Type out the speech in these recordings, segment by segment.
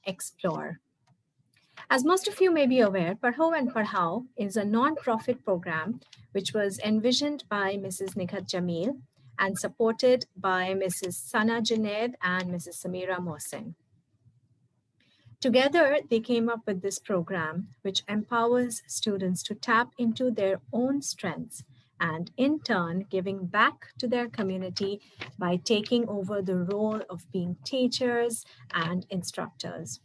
Explore. As most of you may be aware, Parrho&Parrhao is a non-profit program which was envisioned by Mrs. Nikhat Jamil and supported by Mrs. Sana Junaid and Mrs. Samira Mohsin. Together, they came up with this program which empowers students to tap into their own strengths and in turn giving back to their community by taking over the role of being teachers and instructors.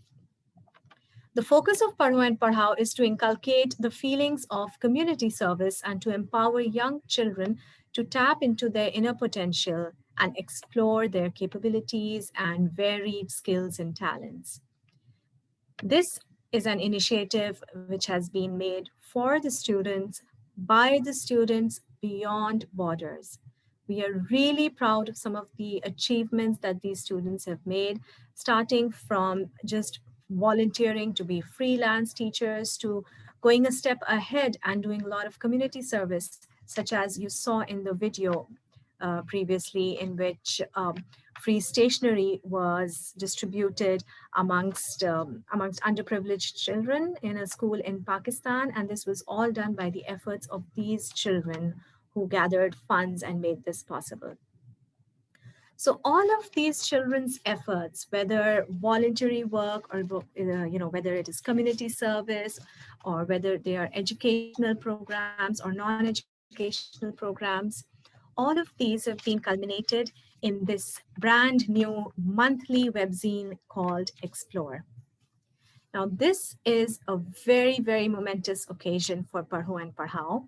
The focus of Parrho&Parrhao is to inculcate the feelings of community service and to empower young children to tap into their inner potential and explore their capabilities and varied skills and talents. This is an initiative which has been made for the students, by the students, beyond borders. We are really proud of some of the achievements that these students have made, starting from just volunteering to be freelance teachers to going a step ahead and doing a lot of community service, such as you saw in the video previously, in which free stationery was distributed amongst underprivileged children in a school in Pakistan, and this was all done by the efforts of these children who gathered funds and made this possible. So all of these children's efforts, whether voluntary work or whether it is community service or whether they are educational programs or non-educational programs, all of these have been culminated in this brand new monthly webzine called Explore. Now, this is a very, very momentous occasion for Parrho&Parrhao,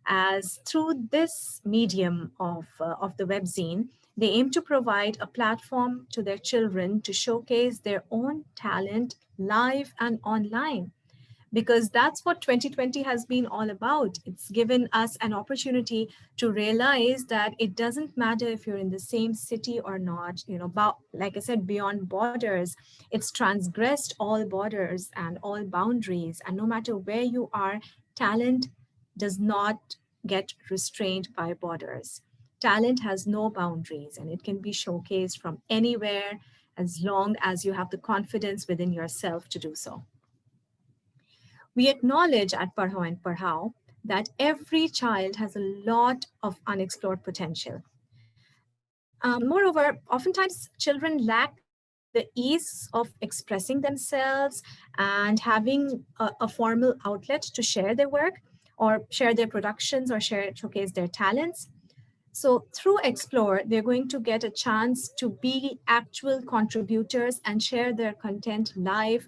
as through this medium of the webzine, they aim to provide a platform to their children to showcase their own talent live and online, because that's what 2020 has been all about. It's given us an opportunity to realize that it doesn't matter if you're in the same city or not, like I said, beyond borders. It's transgressed all borders and all boundaries. And no matter where you are, talent does not get restrained by borders. Talent has no boundaries and it can be showcased from anywhere as long as you have the confidence within yourself to do so. We acknowledge at Parrho&Parrhao that every child has a lot of unexplored potential. Moreover, oftentimes children lack the ease of expressing themselves and having a formal outlet to share their work or share their productions or showcase their talents. So through Explore, they're going to get a chance to be actual contributors and share their content live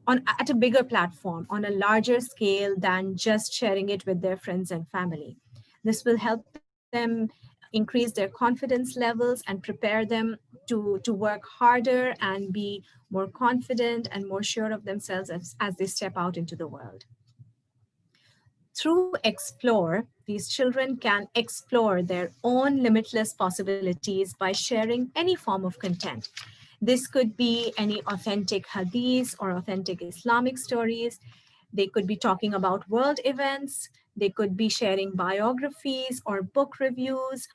at a bigger platform, on a larger scale than just sharing it with their friends and family. This will help them increase their confidence levels and prepare them to work harder and be more confident and more sure of themselves as they step out into the world. Through Explore, these children can explore their own limitless possibilities by sharing any form of content. This could be any authentic hadith or authentic Islamic stories. They could be talking about world events. They could be sharing biographies or book reviews,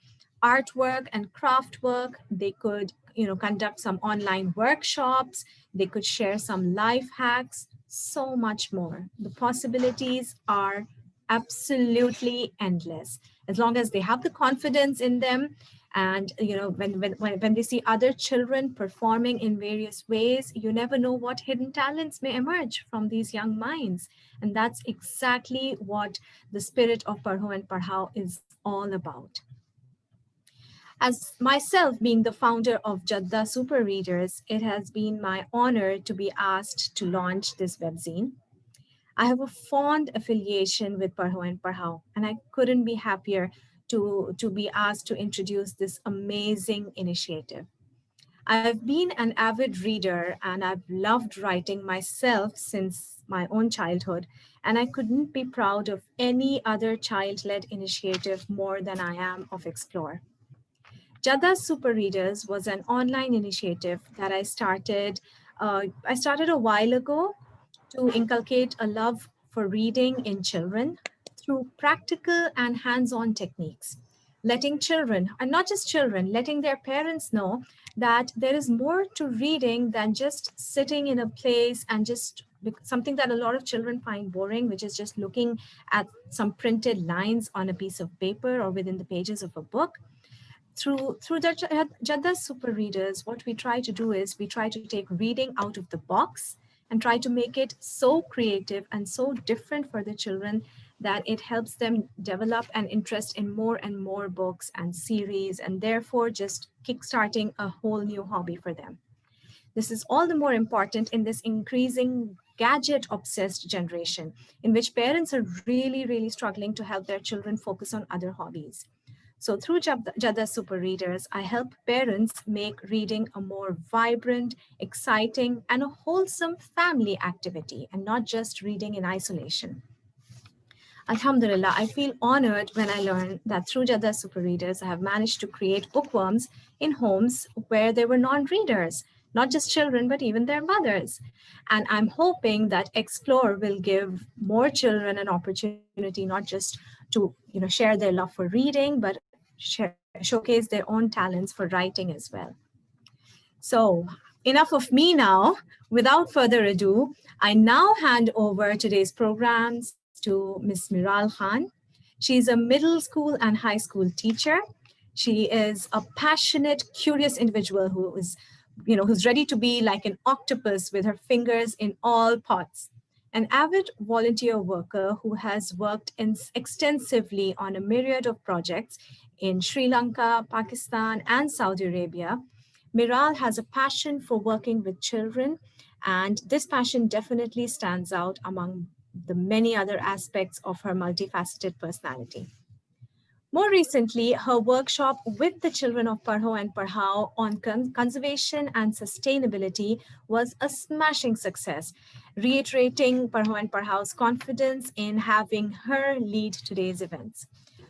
artwork and craft work. They could conduct some online workshops. They could share some life hacks, so much more. The possibilities are absolutely endless as long as they have the confidence in them. And when they see other children performing in various ways, you never know what hidden talents may emerge from these young minds. And that's exactly what the spirit of Parrho&Parrhao is all about. As myself being the founder of Jadda Super Readers, it has been my honor to be asked to launch this webzine. I have a fond affiliation with Parrho&Parrhao, and I couldn't be happier to be asked to introduce this amazing initiative. I've been an avid reader and I've loved writing myself since my own childhood, and I couldn't be proud of any other child-led initiative more than I am of Explore. Jada's Super Readers was an online initiative that I started a while ago to inculcate a love for reading in children through practical and hands-on techniques, letting children, and not just children, letting their parents know that there is more to reading than just sitting in a place and just something that a lot of children find boring, which is just looking at some printed lines on a piece of paper or within the pages of a book. Through the Jadda super readers, what we try to do is we try to take reading out of the box and try to make it so creative and so different for the children that it helps them develop an interest in more and more books and series, and therefore just kickstarting a whole new hobby for them. This is all the more important in this increasing gadget obsessed generation, in which parents are really, really struggling to help their children focus on other hobbies. So, through Jada Super Readers, I help parents make reading a more vibrant, exciting, and a wholesome family activity, and not just reading in isolation. Alhamdulillah, I feel honored when I learn that through Jada Super Readers, I have managed to create bookworms in homes where there were non readers, not just children, but even their mothers. And I'm hoping that Explore will give more children an opportunity not just to share their love for reading, but showcase their own talents for writing as well. So, enough of me now. Without further ado, I now hand over today's programs to Ms. Miral Khan. She's a middle school and high school teacher. She is a passionate, curious individual who's ready to be like an octopus with her fingers in all pots. An avid volunteer worker who has worked extensively on a myriad of projects in Sri Lanka, Pakistan, and Saudi Arabia. Miral has a passion for working with children, and this passion definitely stands out among the many other aspects of her multifaceted personality. More recently, her workshop with the children of Parrho&Parrhao on conservation and sustainability was a smashing success, reiterating Parrho&Parrhao's confidence in having her lead today's events.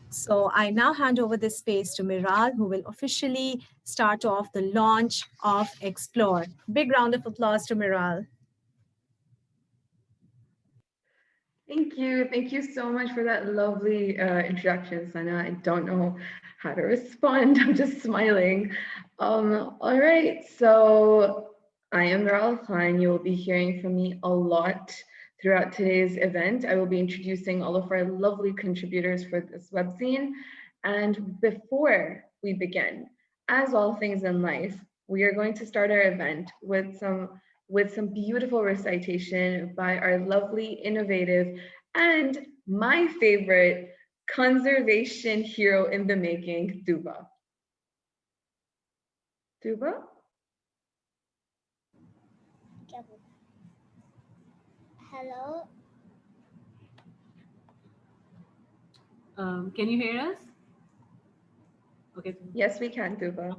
So I now hand over this space to Miral, who will officially start off the launch of Explore. Big round of applause to Miral. Thank you. Thank you so much for that lovely introduction, Sana. I don't know how to respond. I'm just smiling. All right. So I am Ral Khan. You will be hearing from me a lot throughout today's event. I will be introducing all of our lovely contributors for this webzine. And before we begin, as all things in life, we are going to start our event with some beautiful recitation by our lovely, innovative, and my favorite conservation hero in the making, Duba. Duba? Hello. Can you hear us? Okay. Yes, we can, Duba.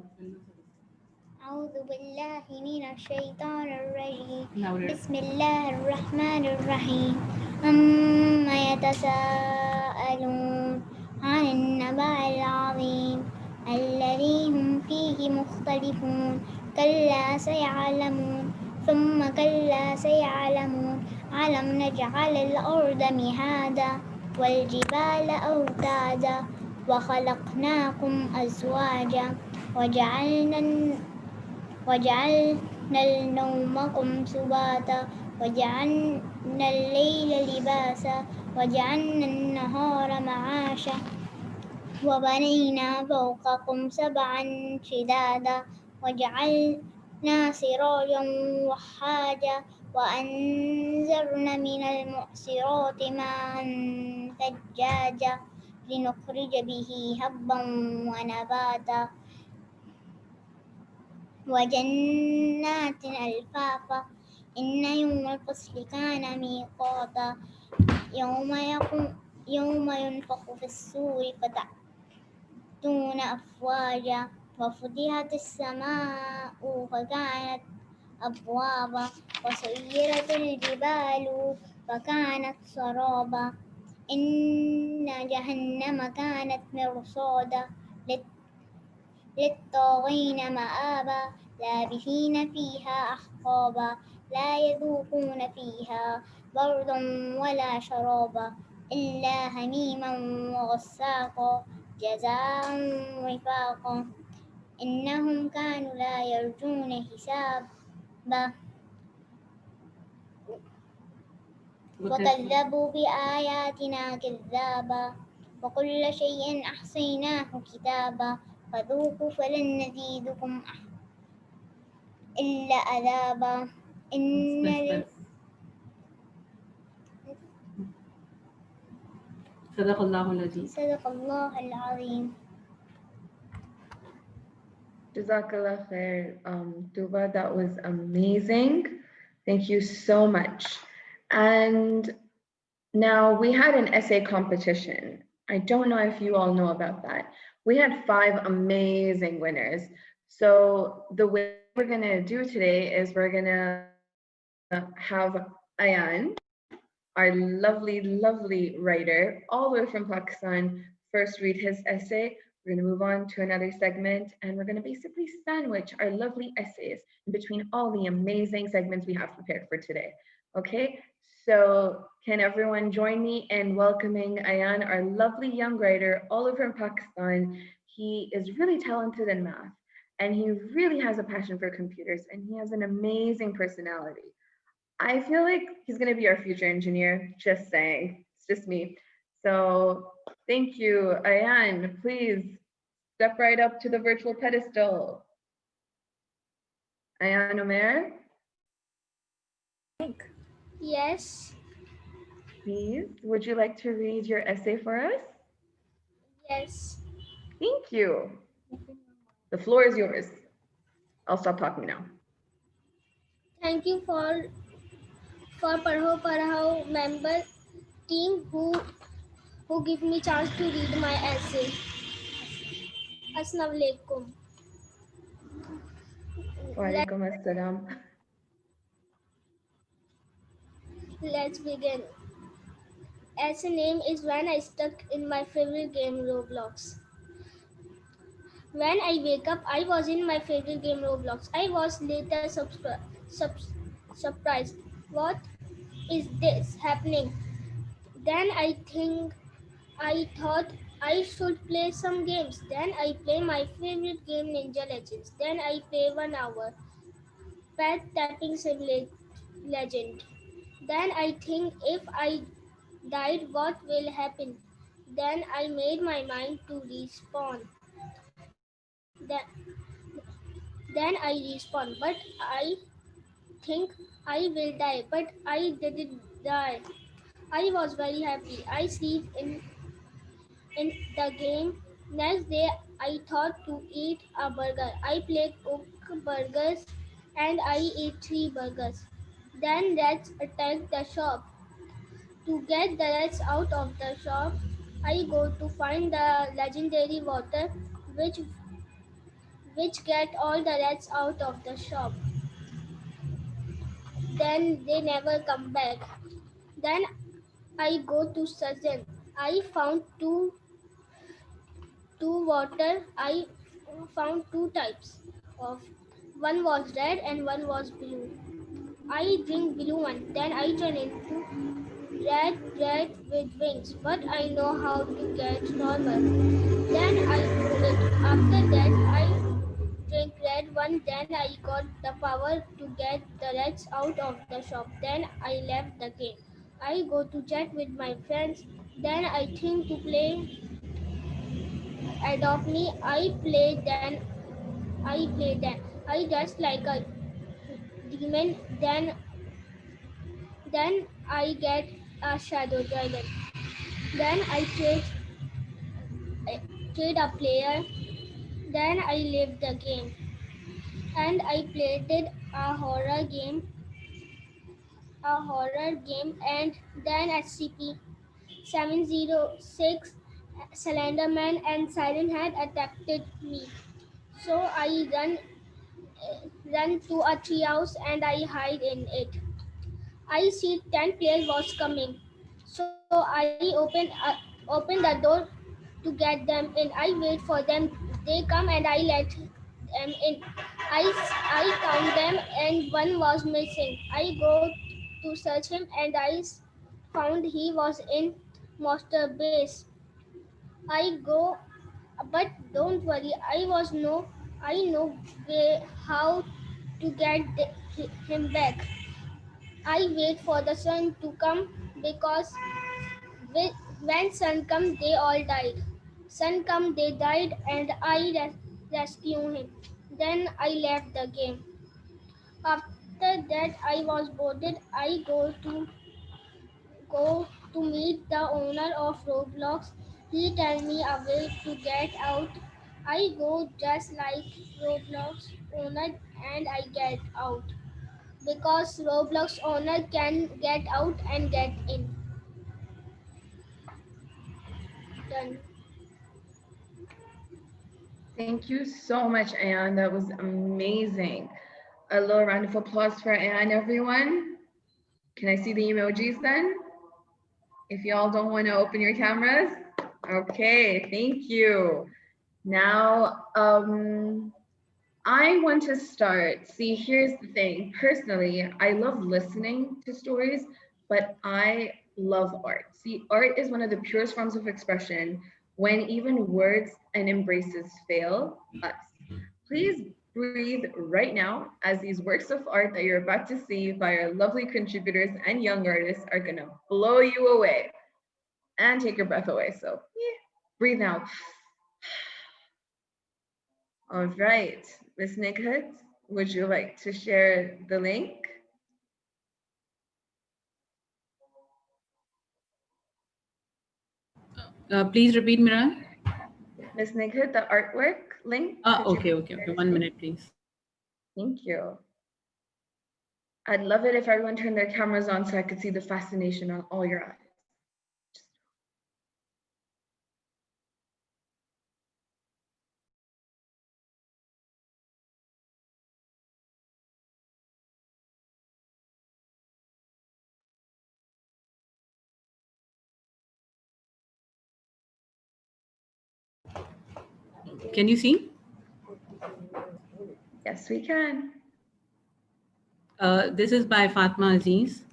أعوذ بالله من الشيطان الرجيم. Now بسم الله الرحمن الرحيم. أما يتساءلون عن النبأ العظيم الذي هم فيه مختلفون كلا سيعلمون ثم كلا سيعلمون ألم نجعل الأرض مهادا والجبال أوتادا وخلقناكم أزواجا وجعلنا نومكم سباتا وجعلنا الليل لباسا وجعلنا النهار معاشا وبنينا فوقكم سبعا شدادا وجعلنا سراجا وحاجا وأنزلنا من المعصرات ماء ثجاجا لنخرج به هبا ونباتا وجنات ألفافا إن يوم الفصل كان ميقاتا يوم ينفخ في السور فتأتون أفواجا وفتحت السماء فكانت أبوابا وسيرت الجبال فكانت سرابا إن جهنم كانت مرصادا للطاغين مآبا لابثين فيها أحقابا لا يذوقون فيها بردا ولا شرابا إلا حميما وغساقا جزاء وفاقا إنهم كانوا لا يرجون حسابا وكذبوا بآياتنا كذابا وكل شيء أحصيناه كتابا فذوقوا فلن نزيدكم إلا عذابا إن صدق الله العظيم. صدق الله العظيم. Jazakallah khair, Tuba, that was amazing. Thank you so much. And now we had an essay competition. I don't know if you all know about that. We had 5 amazing winners. So the way we're gonna do today is we're gonna have Ayan, our lovely, lovely writer, all the way from Pakistan, first read his essay. We're going to move on to another segment, and we're going to basically sandwich our lovely essays in between all the amazing segments we have prepared for today. Okay, so can everyone join me in welcoming Ayan, our lovely young writer, all over in Pakistan. He is really talented in math, and he really has a passion for computers, and he has an amazing personality. I feel like he's going to be our future engineer. Just saying. It's just me. So thank you. Ayan, please step right up to the virtual pedestal. Ayan Omer, Yes, please, would you like to read your essay for us? yes. Thank you. The floor is yours. I'll stop talking now. Thank you for Parrho&Parrhao member team who give me chance to read my essay. Assalamu alaikum. Walaikum assalam. Let's begin. Essay name is When I Stuck in My Favorite Game Roblox. When I wake up, I was in my favorite game Roblox. I was later surprised. What is this happening? Then I thought I should play some games. Then I play my favorite game Ninja Legends. Then I play 1 hour Pet Tapping Legend. Then I think if I died what will happen? Then I made my mind to respawn. Then I respawn, but I think I will die, but I didn't die. I was very happy. I sleep in the game. Next day, I thought to eat a burger. I played cook burgers and I ate 3 burgers. Then rats attacked the shop. To get the rats out of the shop, I go to find the legendary water, which get all the rats out of the shop. Then they never come back. Then I go to surgeon. I found two water. I found 2 types of. One was red and one was blue. I drink blue one. Then I turn into red with wings. But I know how to get normal. Then I do it. After that I drink red one. Then I got the power to get the rats out of the shop. Then I left the game. I go to chat with my friends. Then I think to play Adopt Me. I play then. I dress like a demon. Then I get a shadow dragon. Then trade a player. Then I leave the game. And I played it a horror game, and then SCP-706 Slenderman and Siren had attacked me. So I run to a treehouse and I hide in it. I see 10 players was coming. So I open the door to get them in. I wait for them. They come and I let them in. I count them and one was missing. I go to search him and found he was in master base. I go But don't worry, I know way how to get him back. I wait for the sun to come because when sun come they all died. Sun come they died and I rescue him. Then I left the game. After that I was bored. I go to meet the owner of Roblox. He tell me a way to get out. I go just like Roblox owner and I get out because Roblox owner can get out and get in. Done. Thank you so much, Anne. That was amazing. A little round of applause for Anne, everyone. Can I see the emojis then? If y'all don't want to open your cameras. Okay, thank you. Now, I want to start. See, here's the thing. Personally, I love listening to stories, but I love art. See, art is one of the purest forms of expression when even words and embraces fail us. Please breathe right now as these works of art that you're about to see by our lovely contributors and young artists are going to blow you away and take your breath away. So, breathe out. All right, Ms. Nikhit, would you like to share the link? Please repeat, Miran. Ms. Nikhit, the artwork link? Okay. 1 minute, please. Thank you. I'd love it if everyone turned their cameras on so I could see the fascination on all your eyes. Can you see? Yes, we can. This is by Fatma Aziz.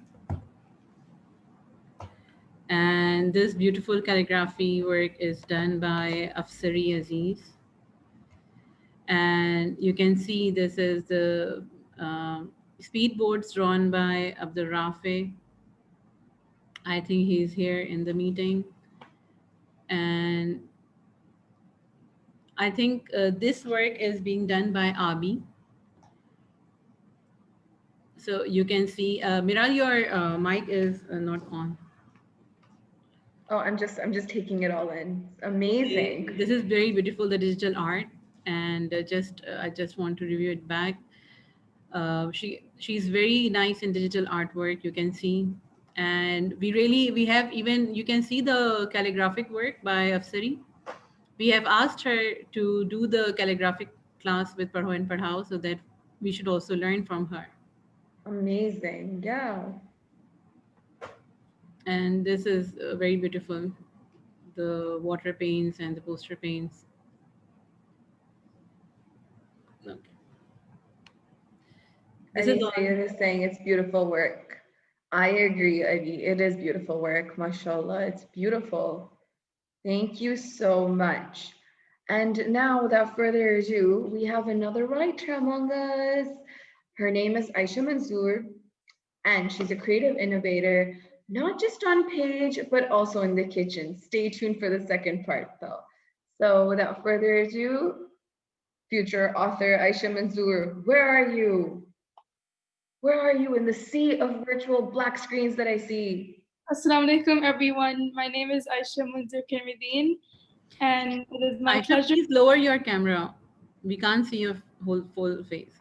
And this beautiful calligraphy work is done by Afsari Aziz. And you can see this is the speedboards drawn by Abdul Rafi. I think he's here in the meeting. And I think this work is being done by Abi. So you can see, Miral, your mic is not on. Oh, I'm just taking it all in. It's amazing. This is very beautiful, the digital art. And I just want to review it back. She's very nice in digital artwork, you can see. And we have even, you can see the calligraphic work by Afsari. We have asked her to do the calligraphic class with Parrho&Parrhao so that we should also learn from her. Amazing, yeah. And this is very beautiful, the water paints and the poster paints. Okay. This is Anita is saying it's beautiful work. I agree, Ivy. It is beautiful work. MashaAllah, it's beautiful. Thank you so much. And now, without further ado, we have another writer among us. Her name is Aisha Manzoor, and she's a creative innovator, not just on page, but also in the kitchen. Stay tuned for the second part, though. So without further ado, future author Aisha Manzoor, where are you? Where are you in the sea of virtual black screens that I see? Assalamu alaikum, everyone. My name is Aisha Munzir Kirmideen, and it is my Aisha, pleasure. please lower your camera. We can't see your whole full face.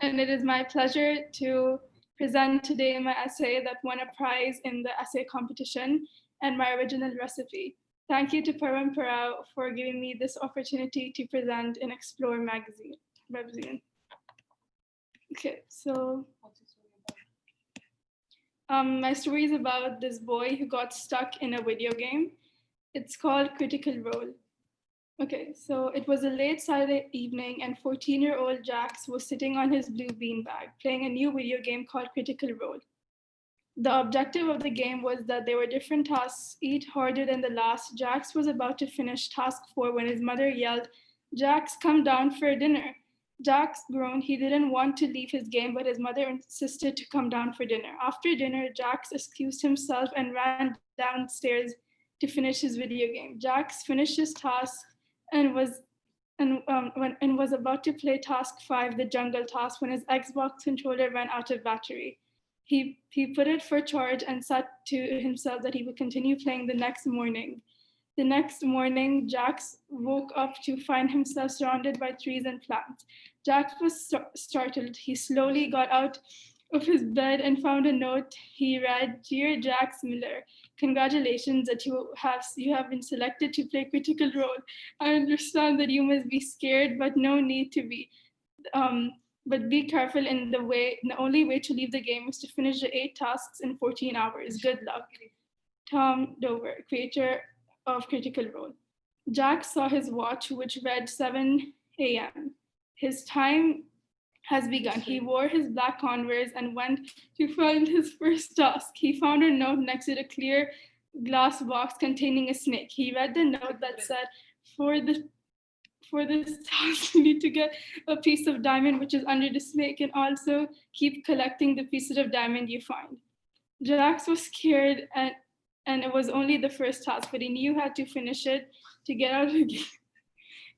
And it is my pleasure to present today my essay that won a prize in the essay competition and my original recipe. Thank you to Parrho&Parrhao for giving me this opportunity to present in Explore magazine, Webzine. Okay, so my story is about this boy who got stuck in a video game. It's called Critical Role. Okay, so it was a late Saturday evening and 14-year-old Jax was sitting on his blue beanbag playing a new video game called Critical Role. The objective of the game was that there were different tasks, each harder than the last. Jax was about to finish task 4 when his mother yelled, "Jax, come down for dinner." Jax groaned. He didn't want to leave his game, but his mother insisted to come down for dinner. After dinner, Jax excused himself and ran downstairs to finish his video game. Jax finished his task and was about to play task 5, the jungle task, when his Xbox controller ran out of battery. He put it for charge and said to himself that he would continue playing the next morning. The next morning, Jax woke up to find himself surrounded by trees and plants. Jax was startled. He slowly got out of his bed and found a note. He read, "Dear Jax Miller, congratulations that you have been selected to play critical role. I understand that you must be scared, but no need to be. But be careful in the only way to leave the game is to finish the 8 tasks in 14 hours. Good luck. Tom Dover, creator of Critical Role." Jack saw his watch, which read 7 a.m. His time has begun. He wore his black Converse and went to find his first task. He found a note next to the clear glass box containing a snake. He read the note that said, for this task, you need to get a piece of diamond which is under the snake and also keep collecting the pieces of diamond you find. Jax was scared and it was only the first task, but he knew how to finish it to get out of the game.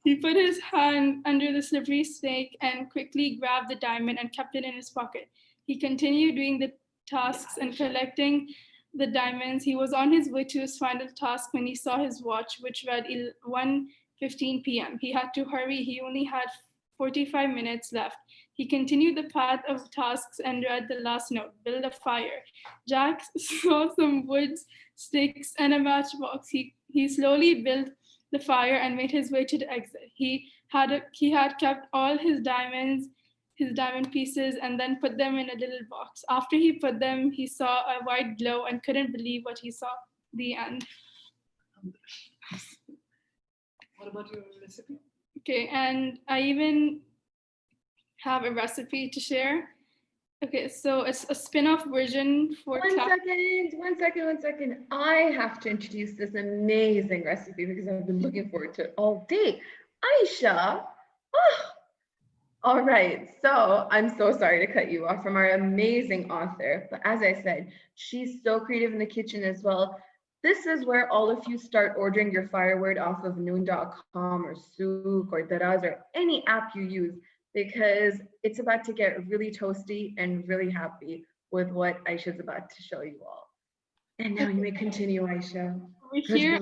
He put his hand under the slippery snake and quickly grabbed the diamond and kept it in his pocket. He continued doing the tasks and collecting the diamonds. He was on his way to his final task when he saw his watch, which read 1:15 p.m. He had to hurry. He only had 45 minutes left. He continued the path of tasks and read the last note, "Build a fire." Jack saw some wood, sticks, and a matchbox. He slowly built the fire and made his way to the exit. He had kept all his diamond pieces, and then put them in a little box. After he put them, he saw a white glow and couldn't believe what he saw. The end. What about your recipe? Okay, and I even have a recipe to share. Okay, so it's a spin-off version for One second. I have to introduce this amazing recipe because I've been looking forward to it all day. Aisha, all right, so I'm so sorry to cut you off from our amazing author, but as I said, she's so creative in the kitchen as well. This is where all of you start ordering your firewood off of noon.com or Souk or Daraz or any app you use, because it's about to get really toasty and really happy with what Aisha's about to show you all. And now you may continue, Aisha. Over here,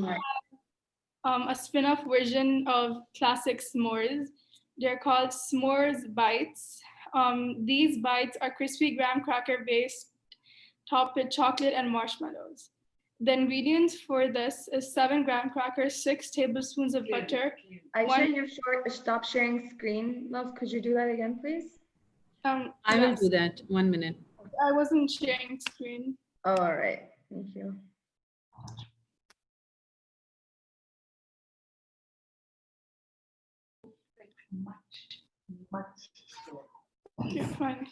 a spin-off version of classic s'mores. They're called s'mores bites. These bites are crispy graham cracker based, topped with chocolate and marshmallows. The ingredients for this is 7 graham crackers, 6 tablespoons of butter. Aisha, you've stopped sharing screen, love. Could you do that again, please? I will do that. 1 minute. I wasn't sharing screen. All right, thank you. Much. Okay, fine.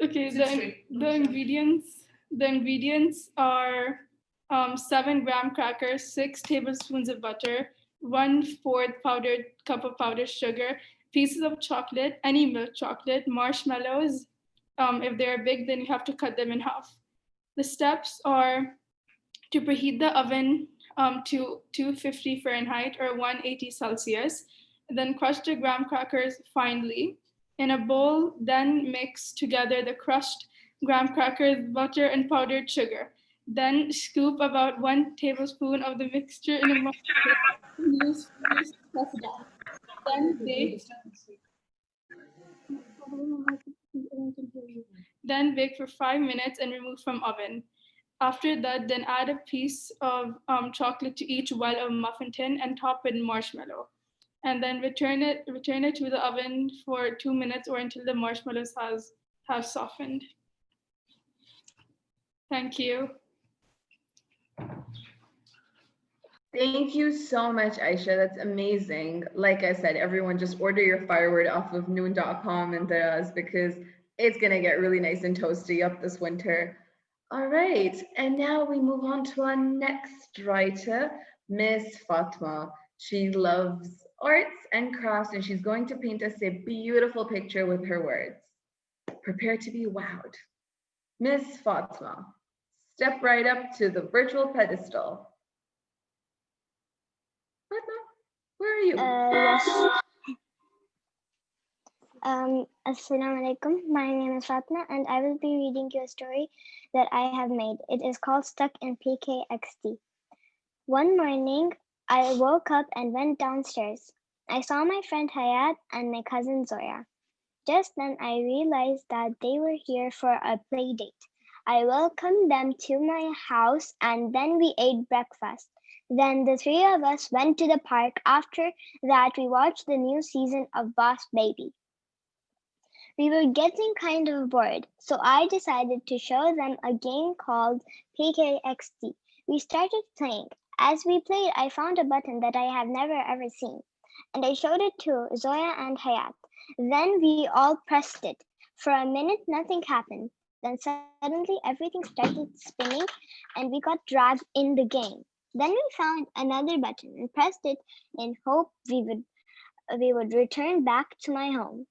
Okay, the ingredients are 7 graham crackers, 6 tablespoons of butter, 1/4 powdered cup of powdered sugar, pieces of chocolate, any milk chocolate, marshmallows. If they're big, then you have to cut them in half. The steps are to preheat the oven to 250 Fahrenheit or 180 Celsius, then crush the graham crackers finely. In a bowl, then mix together the crushed graham crackers, butter, and powdered sugar. Then scoop about 1 tablespoon of the mixture in a microwave and use fingers to press down. Then bake for 5 minutes and remove from oven. After that, then add a piece of chocolate to each well of muffin tin and top with marshmallow. And then return it to the oven for 2 minutes or until the marshmallows have softened. Thank you. Thank you so much, Aisha. That's amazing. Like I said, everyone just order your firewood off of noon.com and theirs because it's going to get really nice and toasty up this winter. All right. And now we move on to our next writer, Miss Fatma. She loves arts and crafts and she's going to paint us a beautiful picture with her words. Prepare to be wowed. Miss Fatma, step right up to the virtual pedestal. Fatma, where are you? Yes. Assalamu alaikum. My name is Fatma, and I will be reading you a story that I have made. It is called Stuck in PKXD. One morning, I woke up and went downstairs. I saw my friend Hayat and my cousin Zoya. Just then, I realized that they were here for a play date. I welcomed them to my house, and then we ate breakfast. Then the three of us went to the park. After that, we watched the new season of Boss Baby. We were getting kind of bored, so I decided to show them a game called PKXD. We started playing. As we played, I found a button that I have never ever seen, and I showed it to Zoya and Hayat. Then we all pressed it. For a minute, nothing happened. Then suddenly, everything started spinning, and we got dragged in the game. Then we found another button and pressed it in hope we would return back to my home.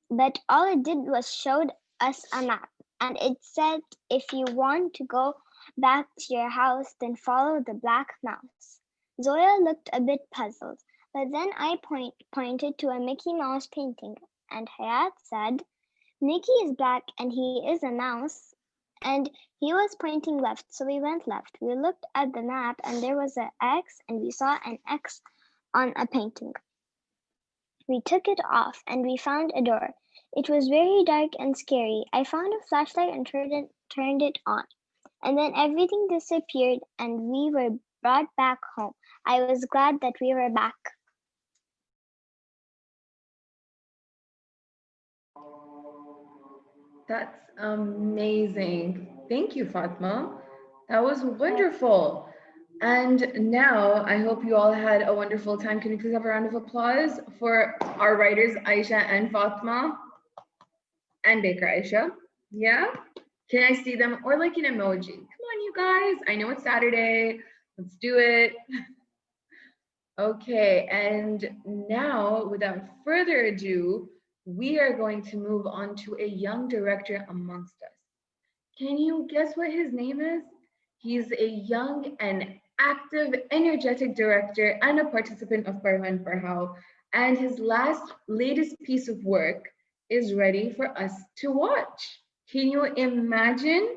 But all it did was showed us a map, and it said if you want to go back to your house, then follow the black mouse. Zoya looked a bit puzzled, but then I pointed to a Mickey Mouse painting, and Hayat said, Mickey is black and he is a mouse. And he was pointing left, so we went left. We looked at the map, and there was an X, and we saw an X on a painting. We took it off, and we found a door. It was very dark and scary. I found a flashlight and turned it on. And then everything disappeared, and we were brought back home. I was glad that we were back. That's amazing. Thank you, Fatma. That was wonderful. And now I hope you all had a wonderful time. Can you please have a round of applause for our writers, Aisha and Fatma and Baker Aisha? Yeah? Can I see them? Or like an emoji. Come on, you guys. I know it's Saturday. Let's do it. Okay, and now without further ado, we are going to move on to a young director amongst us. Can you guess what his name is? He's a young and active, energetic director and a participant of Parrho&Parrhao, and his latest piece of work is ready for us to watch. Can you imagine?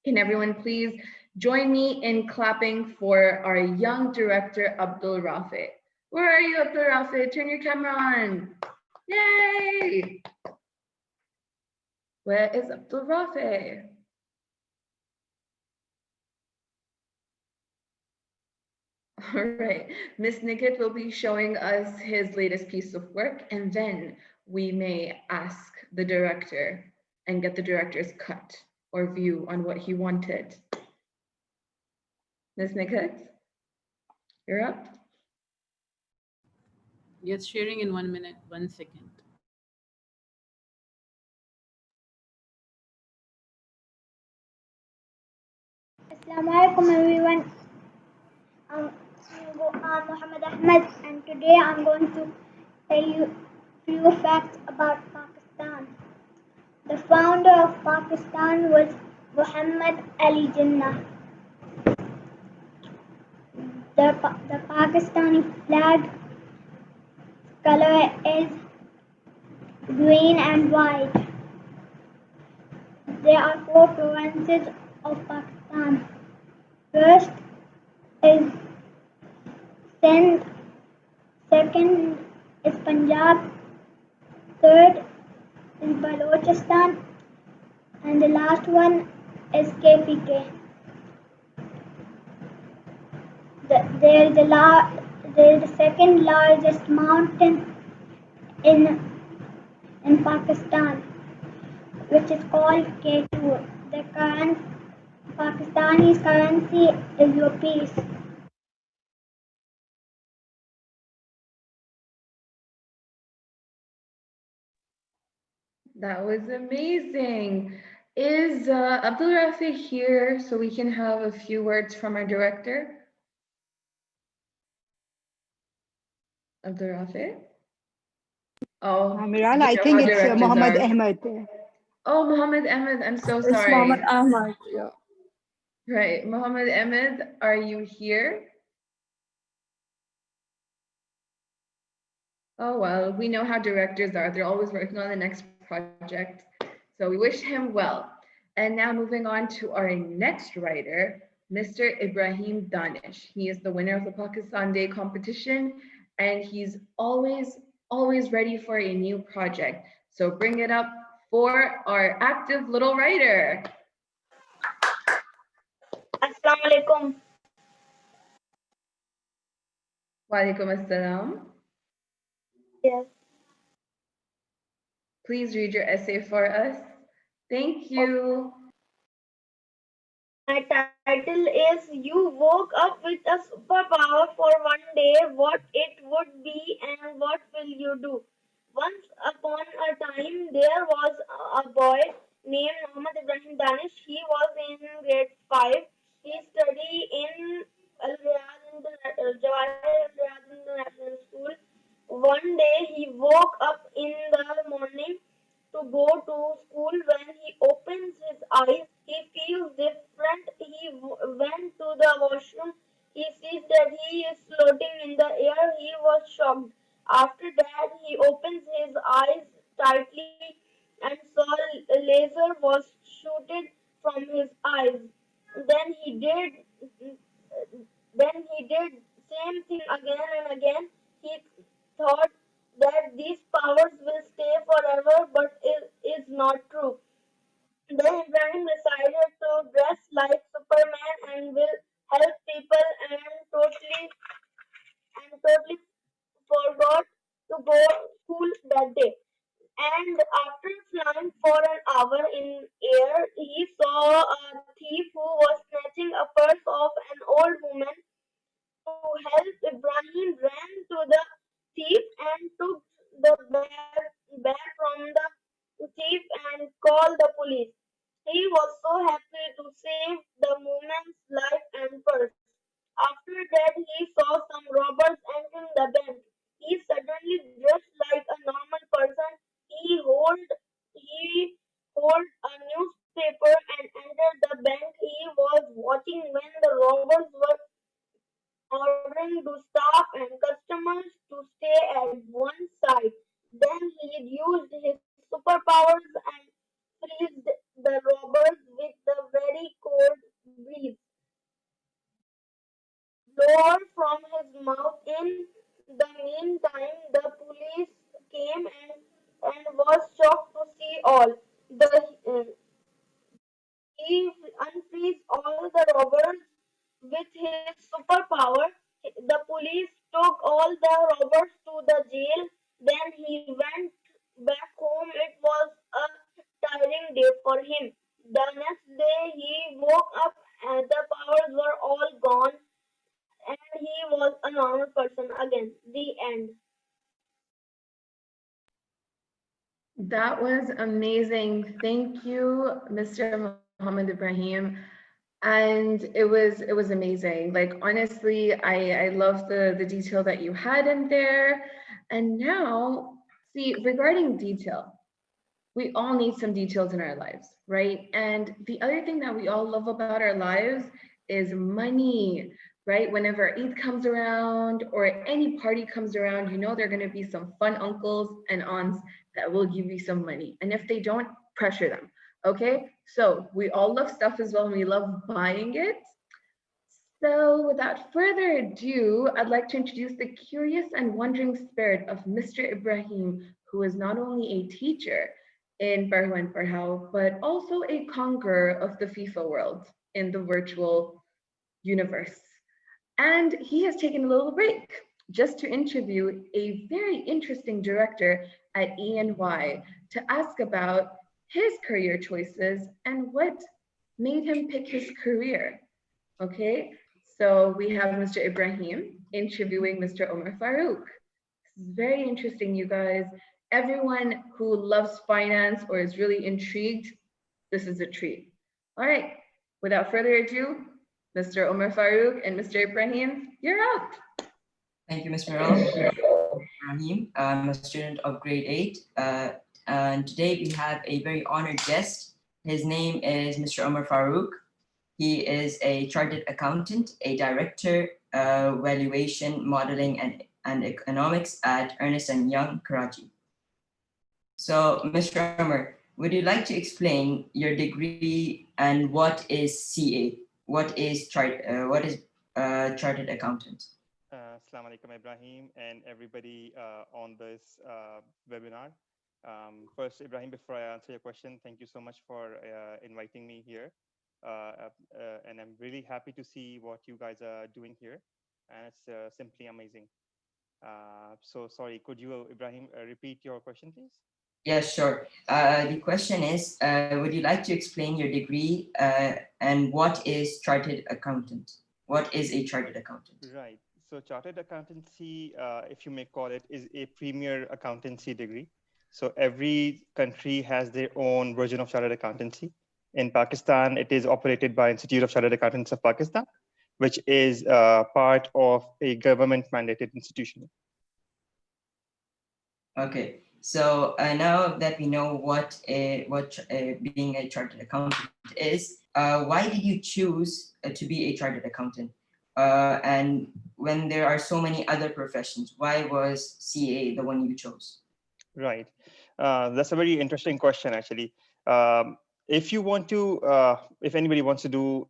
Can everyone please join me in clapping for our young director, Abdul Rafi? Where are you, Abdul Rafi? Turn your camera on. Yay! Where is Abdul Rafi? All right, Miss Nikit will be showing us his latest piece of work, and then we may ask the director and get the director's cut or view on what he wanted. Miss Nikit, you're up. Yes, sharing in 1 minute, 1 second. Assalamu alaikum everyone. I'm Muhammad Ahmed, and today I'm going to tell you few facts about Pakistan. The founder of Pakistan was Muhammad Ali Jinnah. The Pakistani flag color is green and white. There are 4 provinces of Pakistan. First is Sindh, second is Punjab, third is Balochistan, and the last one is KPK. There is the second largest mountain in Pakistan, which is called K2. The current Pakistani currency is rupees. That was amazing. Is Abdul Rafi here so we can have a few words from our director? Abdul Rafi? Oh, Miran, you I know how think it's directors Mohammed are. Ahmed. Oh, Muhammad Ahmed, I'm so It's Mohammed sorry. Ahmad. Yeah. Right, Muhammad Ahmed, are you here? Oh, well, we know how directors are. They're always working on the next project. So we wish him well. And now moving on to our next writer, Mr. Ibrahim Danish. He is the winner of the Pakistan Day competition, and he's always ready for a new project. So bring it up for our active little writer. Assalamu alaikum. Walaikum assalam. Yes. Please read your essay for us. Thank Okay. you. My title is You Woke Up with a Superpower for One Day, What It Would Be and What Will You Do? Once upon a time, there was a boy named Muhammad Ibrahim Danish. He was in grade 5. He studied in Jawahir Al Riyad International School. One day, he woke up in the morning to go to school. When he opens his eyes, he feels different. He went to the washroom. He sees that he is floating in the air. He was shocked. After that, he opens his eyes tightly and saw a laser was shooted from his eyes. Then he did then he did same thing again and again. He thought that these powers will stay forever, but it is not true. Then Ibrahim decided to dress like Superman and will help people and totally forgot to go school that day. And after flying for an hour in air, he saw a thief who was snatching a purse of an old woman. To help, Ibrahim ran to the thief and took the bag from the thief and called the police. He was so happy to save the woman's life and purse. After that, he saw some robbers entering the bank. He suddenly dressed like a normal person. He hold a newspaper and entered the bank. He was watching when the robbers were ordering to staff and customers to stay at one side. Then he used his superpowers and freezed the robbers with the very cold breeze blower from his mouth. In the meantime, the police came and was shocked to see all. He unfreeze all the robbers with his superpower. The police took all the robbers to the jail. Then he went back home. It was a tiring day for him. The next day he woke up and the powers were all gone and he was a normal person again. The end. That was amazing. Thank you, Mr. Muhammad Ibrahim. And it was amazing. Like honestly, I love the detail that you had in there. And now, see, regarding detail, we all need some details in our lives, right? And the other thing that we all love about our lives is money, right? Whenever Eid comes around or any party comes around, you know there are going to be some fun uncles and aunts that will give you some money. And if they don't, pressure them. Okay? So we all love stuff as well, and we love buying it. So, without further ado, I'd like to introduce the curious and wondering spirit of Mr. Ibrahim, who is not only a teacher in Parrho&Parrhao, but also a conqueror of the FIFA world in the virtual universe. And he has taken a little break just to interview a very interesting director at ENY to ask about his career choices and what made him pick his career. Okay, so we have Mr. Ibrahim interviewing Mr. Omar Farouk. This is very interesting, you guys. everyone who loves finance or is really intrigued, this is a treat. All right, without further ado, Mr. Omar Farouk and Mr. Ibrahim, you're up. Thank you, Ms. Miral. Ibrahim. I'm a student of grade 8, and today we have a very honored guest. His name is Mr. Omar Farouk. He is a chartered accountant, a director, valuation, modeling, and economics at Ernst & Young, Karachi. So, Mr. Omar, would you like to explain your degree and what is CA? What is chartered accountant? Assalamu alaikum, Ibrahim, and everybody on this webinar. First, Ibrahim, before I answer your question, thank you so much for inviting me here. And I'm really happy to see what you guys are doing here. And it's simply amazing. So sorry, could you, Ibrahim, repeat your question, please? Yes, sure. The question is, would you like to explain your degree and what is chartered accountant? What is a chartered accountant? Right. So chartered accountancy, if you may call it, is a premier accountancy degree. So every country has their own version of chartered accountancy. In Pakistan, it is operated by Institute of Chartered Accountants of Pakistan, which is part of a government mandated institution. Okay. So now that we know what being a chartered accountant is, why did you choose to be a chartered accountant? And when there are so many other professions, why was CA the one you chose? Right. That's a very interesting question, actually. If you want to, if anybody wants to do,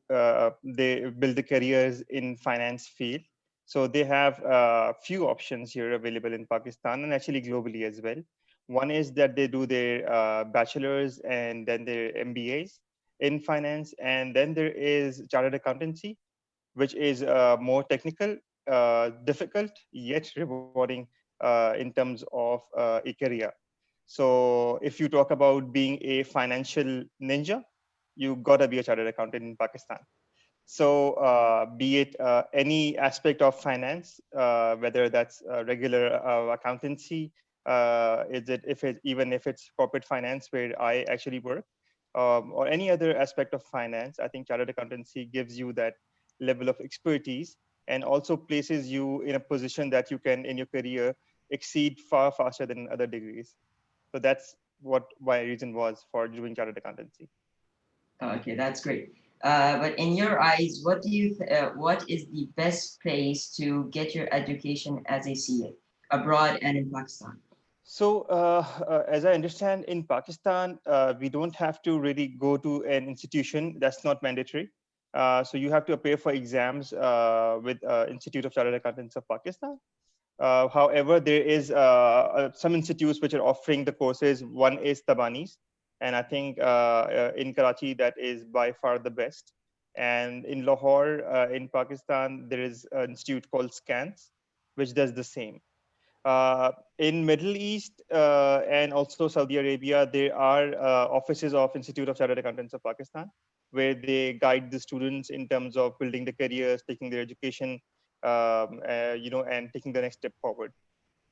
they build the careers in finance field. So they have a few options here available in Pakistan and actually globally as well. One is that they do their bachelor's and then their MBAs in finance. And then there is chartered accountancy, which is more technical, difficult, yet rewarding in terms of a career. So if you talk about being a financial ninja, you gotta be a chartered accountant in Pakistan. So be it any aspect of finance, whether that's regular accountancy, even if it's corporate finance where I actually work, or any other aspect of finance, I think chartered accountancy gives you that level of expertise and also places you in a position that you can, in your career, exceed far faster than other degrees. So that's what my reason was for doing chartered accountancy. Okay, that's great. But in your eyes, what is the best place to get your education as a CA abroad and in Pakistan? So as I understand, in Pakistan, we don't have to really go to an institution. That's not mandatory. So you have to appear for exams with Institute of Chartered Accountants of Pakistan. However, there is some institutes which are offering the courses. One is Tabani's, and I think in Karachi that is by far the best. And in Lahore, in Pakistan, there is an institute called Scans, which does the same. In Middle East and also Saudi Arabia, there are offices of Institute of Chartered Accountants of Pakistan, where they guide the students in terms of building the careers, taking their education, and taking the next step forward.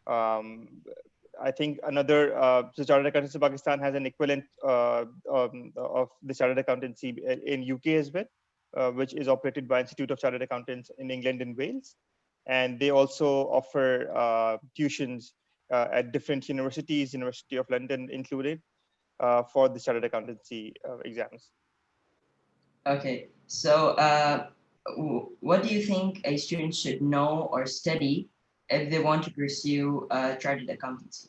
I think another, so Chartered Accountants of Pakistan has an equivalent of the Chartered Accountancy in UK as well, which is operated by Institute of Chartered Accountants in England and Wales. And they also offer tuitions at different universities, University of London included, for the Chartered Accountancy exams. Okay, so what do you think a student should know or study if they want to pursue chartered accountancy?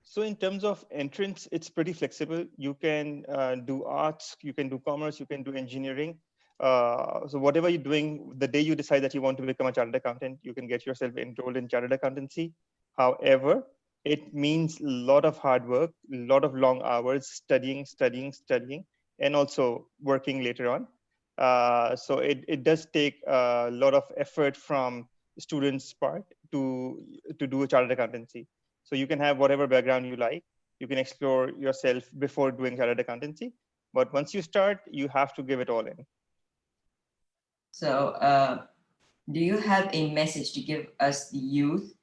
So in terms of entrance, it's pretty flexible. You can do arts, you can do commerce, you can do engineering. So whatever you're doing, the day you decide that you want to become a chartered accountant, you can get yourself enrolled in chartered accountancy. However, it means a lot of hard work, a lot of long hours, studying, and also working later on. So it does take a lot of effort from students' part to do a chartered accountancy. So you can have whatever background you like. You can explore yourself before doing chartered accountancy. But once you start, you have to give it all in. So do you have a message to give us the youth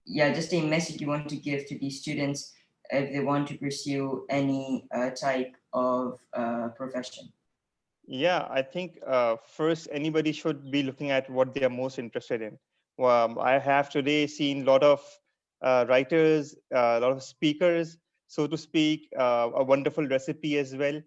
yeah, just a message you want to give to these students if they want to pursue any type of profession. Yeah, I think first anybody should be looking at what they are most interested in. I have today seen a lot of writers, a lot of speakers, so to speak, a wonderful recipe as well.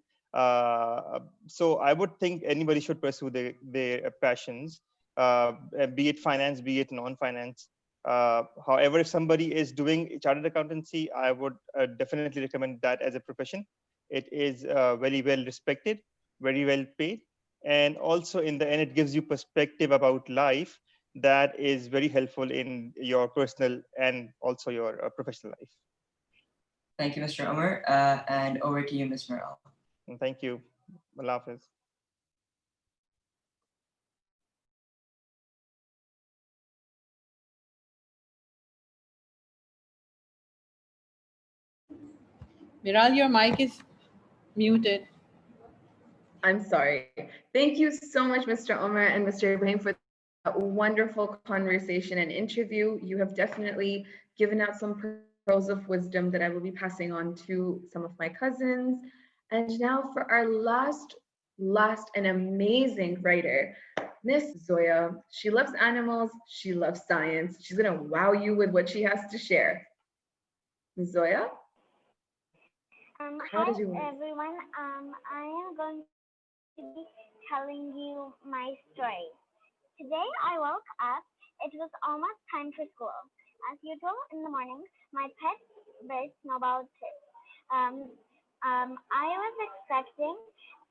So I would think anybody should pursue their passions, be it finance, be it non-finance. However, if somebody is doing chartered accountancy, I would definitely recommend that as a profession. It is very well respected, very well paid, and also in the end it gives you perspective about life that is very helpful in your personal and also your professional life. Thank you, Mr. Umar. And over to you, Ms. Miral. And thank you. Allah Hafiz. Miral, your mic is muted. I'm sorry. Thank you so much, Mr. Omar and Mr. Ibrahim, for that wonderful conversation and interview. You have definitely given out some pearls of wisdom that I will be passing on to some of my cousins. And now for our last and amazing writer, Miss Zoya. She loves animals. She loves science. She's going to wow you with what she has to share. Ms. Zoya? Hi everyone. I am going to be telling you my story. Today I woke up. It was almost time for school. As usual, in the morning, my pet bird Snowball chirped. I was expecting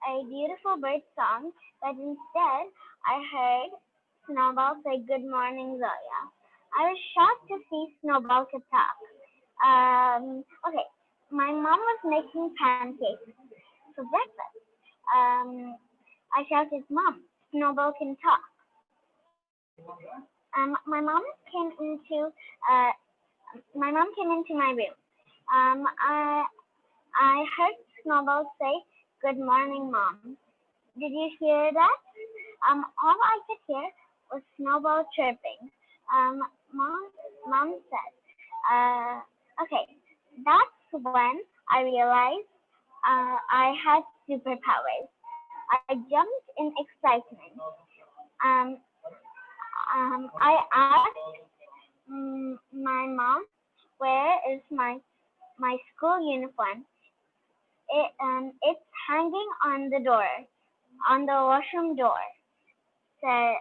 a beautiful bird song, but instead I heard Snowball say, "Good morning, Zoya." I was shocked to see Snowball could talk. Okay, my mom was making pancakes for breakfast. I shouted, "Mom, Snowball can talk." My mom came into my room. I heard Snowball say, "Good morning, Mom." Did you hear that? All I could hear was Snowball chirping. Mom said, "Okay." That's when I realized I had superpowers. I jumped in excitement. Um, I asked my mom, "Where is my school uniform?" It's hanging on the door, on the washroom door. So,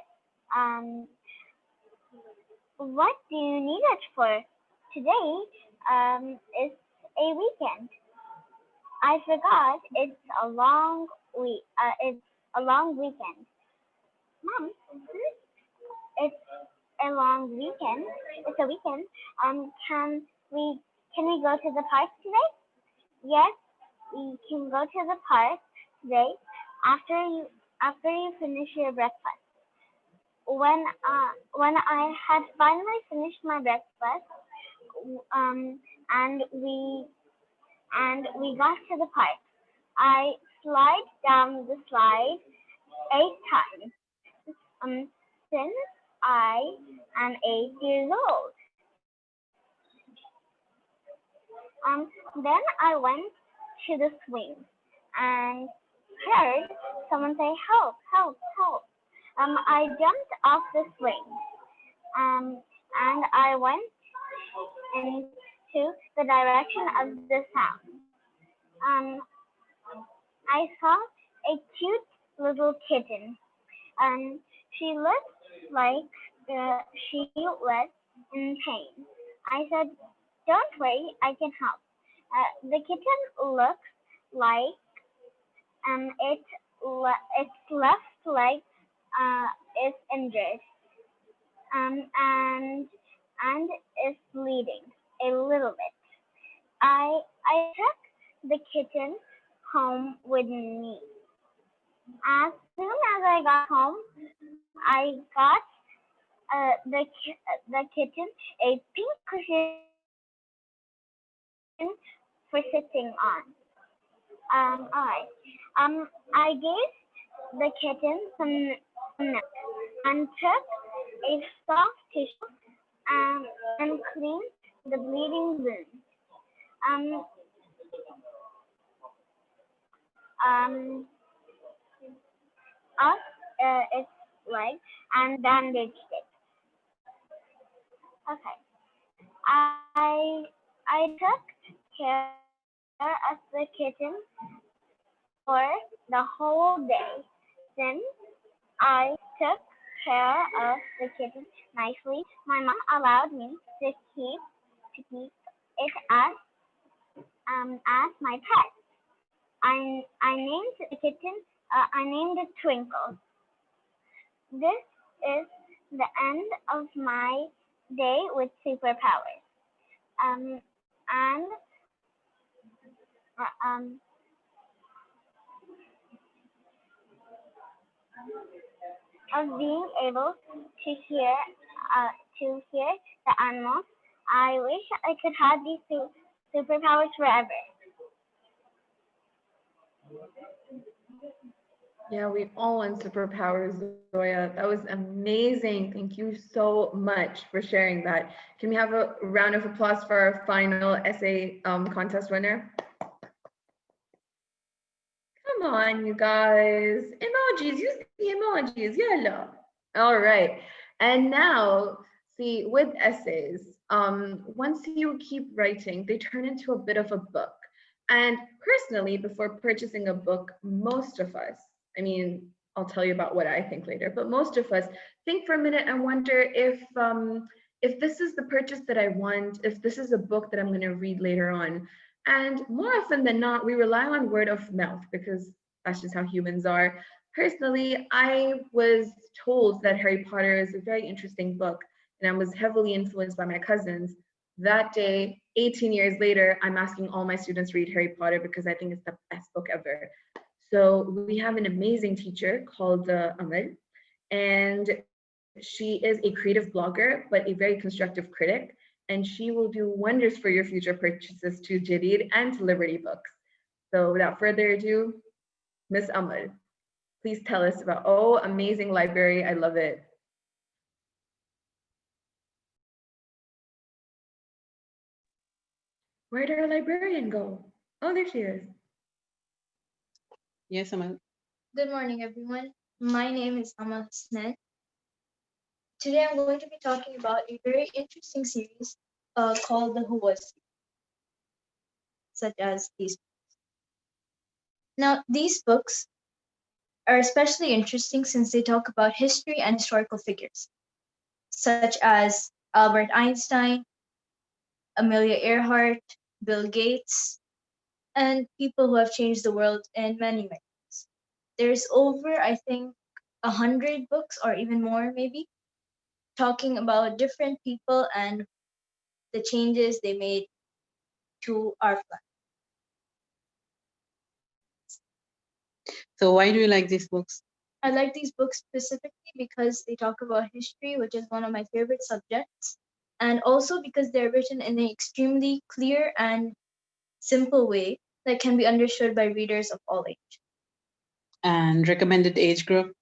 what do you need it for? Today is a weekend. I forgot it's a long week. It's a long weekend. Mom, it's a long weekend. It's a weekend. Can we go to the park today? Yes, we can go to the park today after you finish your breakfast. When I had finally finished my breakfast, and we got to the park, I slide down the slide 8 times. Since I am 8 years old. Then I went to the swing and heard someone say, "Help, help, help." I jumped off the swing and I went into the direction of the sound. I saw a cute little kitten. She looked like she was in pain. I said, "Don't worry, I can help." The kitten looks like its left leg is injured and is bleeding a little bit. I took the kitten home with me. As soon as I got home, I got the kitten a pink cushion for sitting on. Alright. I gave the kitten some milk and took a soft tissue and clean the bleeding wound. Um, um, Up its leg and bandaged it. Okay. I took care of the kitten for the whole day. Then I took care of the kitten nicely. My mom allowed me to keep it as my pet. I named the kitten. I named it Twinkle. This is the end of my day with superpowers. And um, of being able to hear the animals. I wish I could have these superpowers forever. Yeah, we all want superpowers, Zoya. That was amazing. Thank you so much for sharing that. Can we have a round of applause for our final essay contest winner? Come on, you guys. Emojis, use the emojis. Yellow. All right. And now, see, with essays, once you keep writing, they turn into a bit of a book. And personally, before purchasing a book, most of us, I mean, I'll tell you about what I think later, but most of us think for a minute and wonder if this is the purchase that I want, if this is a book that I'm going to read later on. And more often than not, we rely on word of mouth because that's just how humans are. Personally, I was told that Harry Potter is a very interesting book, and I was heavily influenced by my cousins. That day, 18 years later, I'm asking all my students to read Harry Potter because I think it's the best book ever. So we have an amazing teacher called Amal, and she is a creative blogger, but a very constructive critic, and she will do wonders for your future purchases to Jadid and to Liberty Books. So without further ado, Miss Amal, please tell us about, oh, amazing library, I love it. Where did our librarian go? Oh, there she is. Yes, Amal. Good morning, everyone. My name is Amal Hasnan. Today I'm going to be talking about a very interesting series called the Who Was, such as these. Now, these books are especially interesting since they talk about history and historical figures, such as Albert Einstein, Amelia Earhart, Bill Gates, and people who have changed the world in many ways. There's over, I think, 100 books or even more, maybe, talking about different people and the changes they made to our planet. So why do you like these books? I like these books specifically because they talk about history, which is one of my favorite subjects, and also because they're written in an extremely clear and simple way that can be understood by readers of all ages. And recommended age group?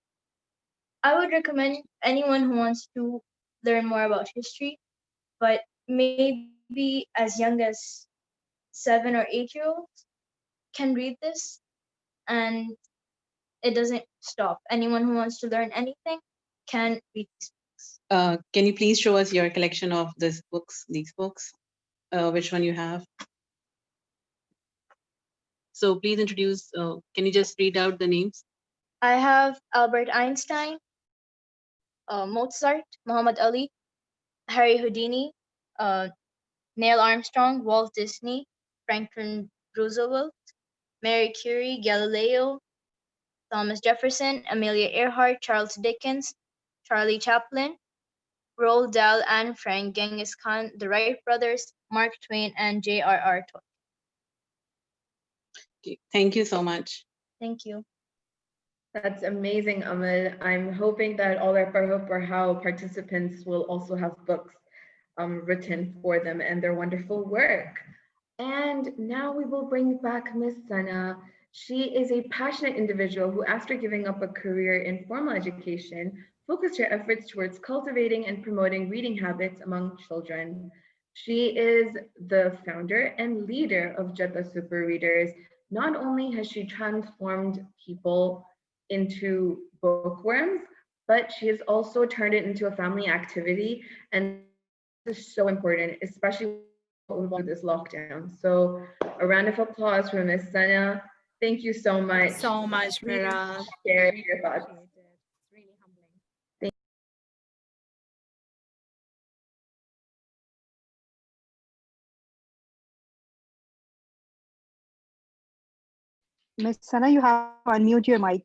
I would recommend anyone who wants to learn more about history, but maybe as young as 7 or 8 year olds can read this, and it doesn't stop. Anyone who wants to learn anything can read these books. Can you please show us your collection of these books? Which one you have? So please introduce, can you just read out the names? I have Albert Einstein, Mozart, Muhammad Ali, Harry Houdini, Neil Armstrong, Walt Disney, Franklin Roosevelt, Mary Curie, Galileo, Thomas Jefferson, Amelia Earhart, Charles Dickens, Charlie Chaplin, Roald Dahl, Anne Frank, Genghis Khan, the Wright brothers, Mark Twain, and J.R.R. Tolkien. Okay. Thank you so much. Thank you. That's amazing, Amal. I'm hoping that all our Parrho&Parrhao participants will also have books written for them and their wonderful work. And now we will bring back Miss Sana. She is a passionate individual who, after giving up a career in formal education, focused her efforts towards cultivating and promoting reading habits among children. She is the founder and leader of Jeddah Super Readers. Not only has she transformed people into bookworms, but she has also turned it into a family activity. And this is so important, especially with this lockdown. So a round of applause for Miss Sana. Thank you so much. So much, Please Mira. share your thoughts. It's really humbling. Miss Sana, you have to unmute your mic.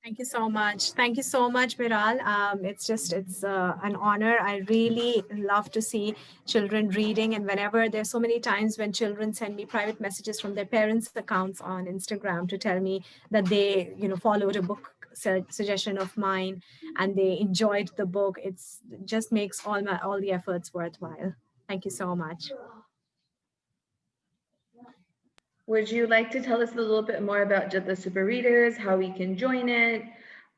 Thank you so much. Thank you so much, Miral. It's an honor. I really love to see children reading. And whenever there's so many times when children send me private messages from their parents' accounts on Instagram to tell me that they, followed a book suggestion of mine and they enjoyed the book. It's just makes all the efforts worthwhile. Thank you so much. Would you like to tell us a little bit more about Jeddah Super Readers, how we can join it?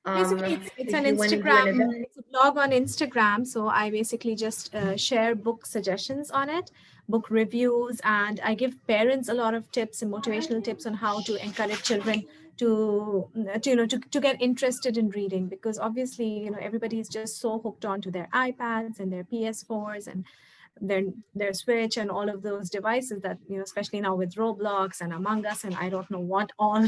Basically, it's If an you want to do an Instagram, event? it's a blog on Instagram. So I basically just share book suggestions on it, book reviews, and I give parents a lot of tips and motivational tips on how to encourage children to get interested in reading, because obviously, everybody is just so hooked on to their iPads and their PS4s and their Switch and all of those devices that, especially now with Roblox and Among Us and I don't know what all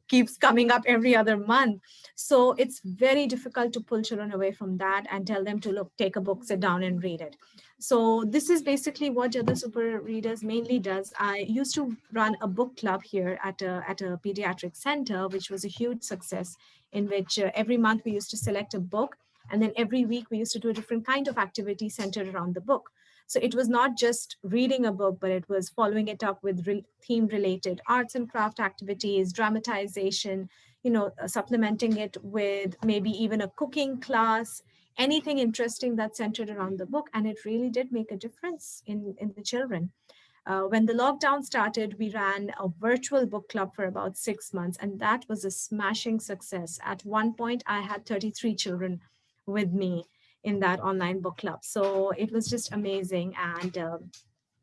keeps coming up every other month. So it's very difficult to pull children away from that and tell them to look, take a book, sit down and read it. So this is basically what Jadda Super Readers mainly does. I used to run a book club here at a pediatric center, which was a huge success, in which every month we used to select a book, and then every week we used to do a different kind of activity centered around the book. So it was not just reading a book, but it was following it up with theme related arts and craft activities, dramatization, supplementing it with maybe even a cooking class, anything interesting that centered around the book. And it really did make a difference in the children. When the lockdown started, we ran a virtual book club for about 6 months, and that was a smashing success. At one point, I had 33 children with me in that online book club. So it was just amazing. And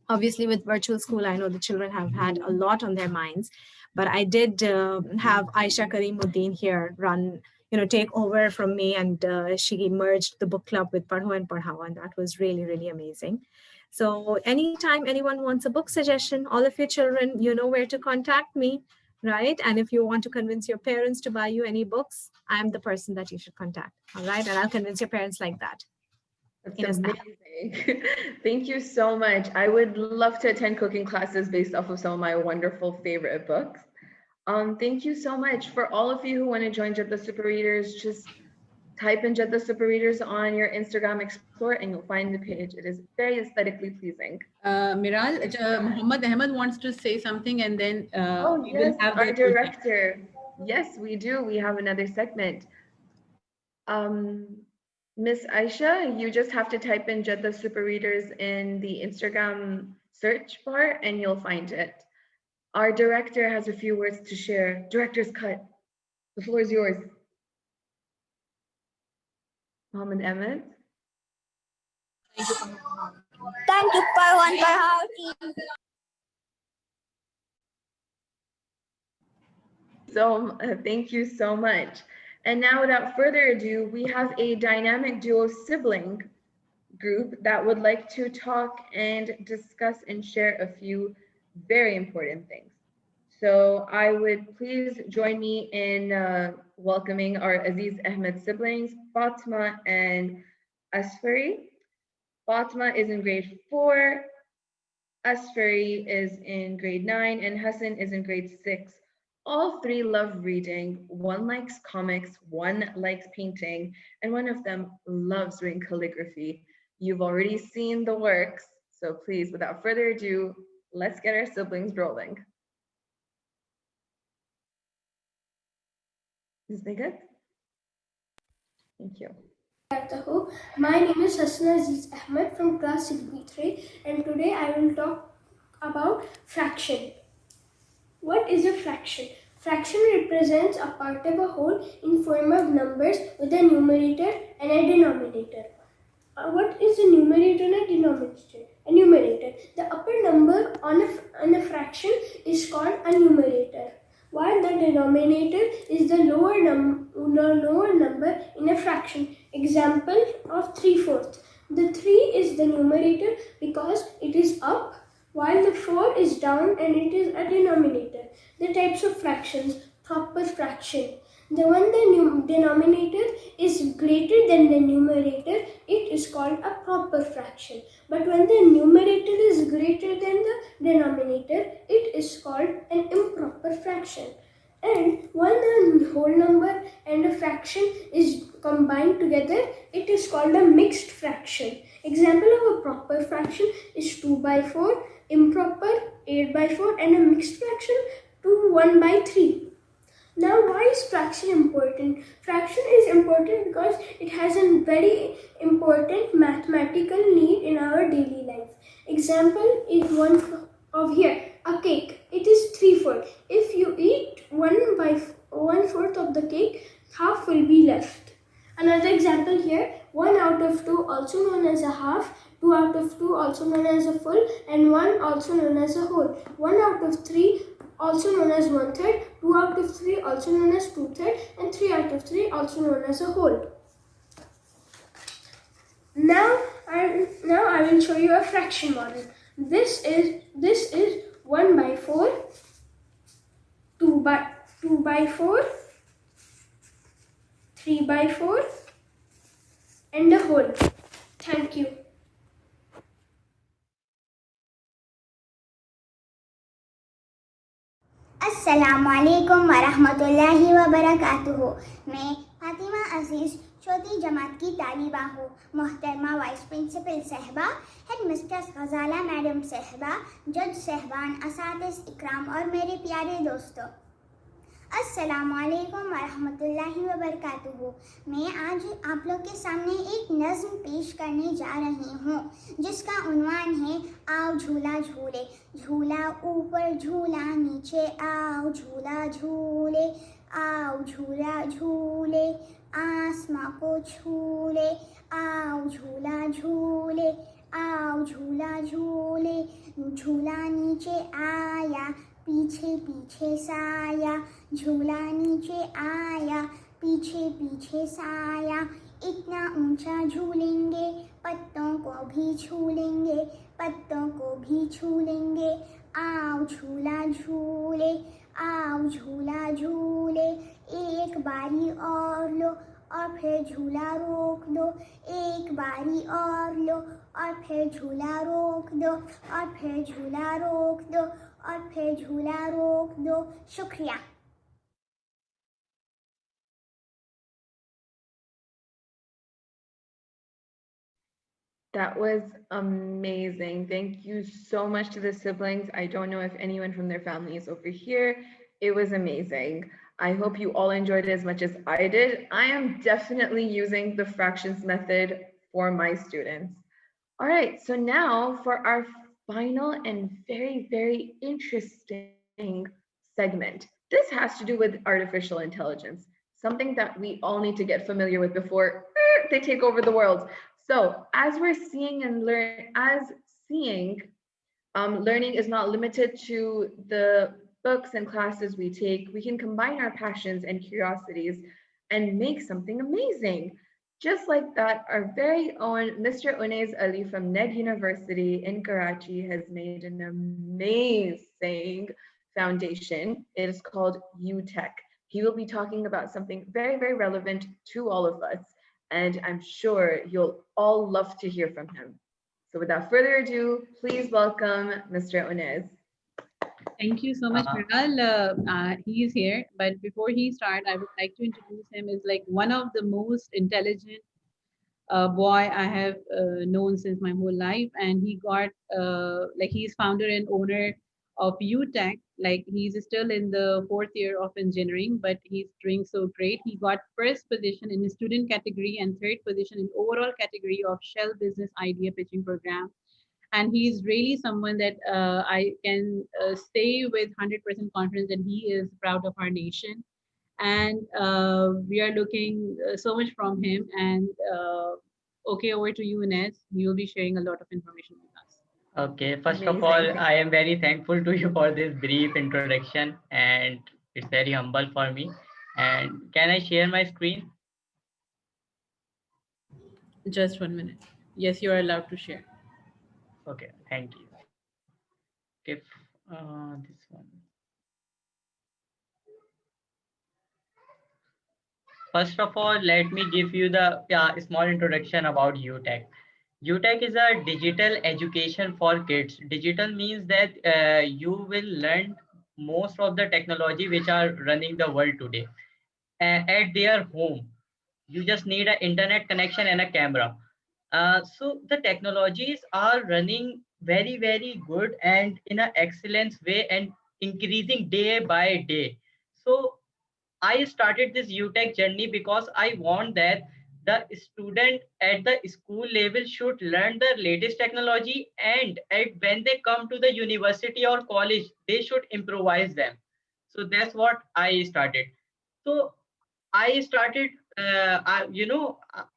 obviously, with virtual school, I know the children have had a lot on their minds, but I did have Aisha Karimuddin here take over from me, and she merged the book club with Parrho&Parrhao, and that was really, really amazing. So anytime anyone wants a book suggestion, all of your children, you know where to contact me, right? And if you want to convince your parents to buy you any books, I'm the person that you should contact, all right? And I'll convince your parents like that. That's amazing. Thank you so much. I would love to attend cooking classes based off of some of my wonderful favorite books. Thank you so much. For all of you who want to join Jeddah Super Readers, just type in Jeddah Super Readers on your Instagram Explore and you'll find the page. It is very aesthetically pleasing. Miral, Muhammad Ahmed wants to say something, and then we yes, will have our the director. Yes, we do. We have another segment. Miss Aisha, you just have to type in Jeddah Super Readers in the Instagram search bar and you'll find it. Our director has a few words to share. Director's cut. The floor is yours. Mohammed Ahmed. Thank you, Parrho&Parrhao team. So thank you so much. And now, without further ado, we have a dynamic duo sibling group that would like to talk and discuss and share a few very important things. So I would please join me in welcoming our Aziz Ahmed siblings, Fatma and Asfari. Fatma is in grade 4, Asfari is in grade 9, and Hassan is in grade 6. All three love reading. One likes comics, one likes painting, and one of them loves doing calligraphy. You've already seen the works, so please, without further ado, let's get our siblings rolling. Is that good? Thank you. My name is Hassan Aziz Ahmed from class 6B3, and today I will talk about fraction. What is a fraction? Fraction represents a part of a whole in form of numbers with a numerator and a denominator. What is a numerator and a denominator? A numerator. The upper number on a fraction is called a numerator, while the denominator is the lower number in a fraction. Example of 3/4. The 3 is the numerator because it is up, while the 4 is down and it is a denominator. The types of fractions. Proper fraction. When the denominator is greater than the numerator, it is called a proper fraction. But when the numerator is greater than the denominator, it is called an improper fraction. And when the whole number and a fraction is combined together, it is called a mixed fraction. Example of a proper fraction is 2/4, improper 8/4, and a mixed fraction 1/3. Now, why is fraction important? Fraction is important because it has a very important mathematical need in our daily life. Example is one of here, a cake. It is 3/4. If you eat 1/4 of the cake, half will be left. Another example here, 1 out of 2 also known as a half, 2 out of 2 also known as a full, and 1 also known as a whole. 1 out of 3 also known as 1/3, 2 out of 3 also known as 2/3, and 3 out of 3 also known as a whole. Now I will show you a fraction model. This is 1/4, 2/4, 3/4, and a whole. Thank you. अस्सलामुअलैकुम वरहमतुल्लाहि वबरकातुहू। मैं फातिमा अजीज़ चौथी जमात की तालिबा हूँ। मोहतरमा vice principal साहबा, head mistress गजाला madam साहबा, जज साहबान, असातिज़ इकराम और मेरे प्यारे दोस्तों, अस्सलामुअलैकुम वरहमतुल्लाहि वबरकातुहू। मैं आज आप लोग के सामने एक नज़्म पेश करने जा रही हूँ जिसका उन्वान है आओ झूला झूले। झूला ऊपर झूला नीचे, आओ झूला झूले, आओ झूला झूले, आसमां को छूले, आओ झूला झूले, आओ झूला झूले। झूला नीचे आया, पीछे पीछे साया, झूला नीचे आया, पीछे पीछे साया। इतना ऊंचा झूलेंगे, पत्तों को भी छू लेंगे, पत्तों को भी छू लेंगे। आओ झूला झूले, आओ झूला झूले। एक बारी और लो और फिर झूला रोक दो, एक बारी और लो और फिर झूला रोक दो, और फिर झूला रोक दो, और फिर झूला रोक दो। शुक्रिया। That was amazing. Thank you so much to the siblings. I don't know if anyone from their family is over here. It was amazing. I hope you all enjoyed it as much as I did. I am definitely using the fractions method for my students. All right, so now for our final and very, very interesting segment. This has to do with artificial intelligence, something that we all need to get familiar with before they take over the world. So as we're seeing and learning is not limited to the books and classes we take. We can combine our passions and curiosities and make something amazing. Just like that, our very own Mr. Unais Ali from Ned University in Karachi has made an amazing foundation. It is called UTech. He will be talking about something very, very relevant to all of us, and I'm sure you'll all love to hear from him. So without further ado, please welcome Mr. Unais. Thank you so much, Miral. He is here, but before he starts, I would like to introduce him as like one of the most intelligent boy I have known since my whole life, and he got like he's founder and owner of UTech. Like he's still in the fourth year of engineering, but he's doing so great. He got first position in the student category and third position in overall category of Shell Business Idea Pitching Program. And he's really someone that I can say with 100% confidence that he is proud of our nation. And we are looking so much from him. And okay, over to you, Ines. You will be sharing a lot of information with us. Okay, first of all, Amazing. I am very thankful to you for this brief introduction, and it's very humble for me. And can I share my screen? Just 1 minute. Yes, you are allowed to share. Okay, thank you. If this one. First of all, let me give you the small introduction about UTech. UTech is a digital education for kids. Digital means that you will learn most of the technology which are running the world today at their home. You just need an internet connection and a camera. So the technologies are running very, very good and in an excellent way and increasing day by day. So I started this UTech journey because I want that the student at the school level should learn the latest technology, and when they come to the university or college, they should improvise them. So that's what I started. So I started, I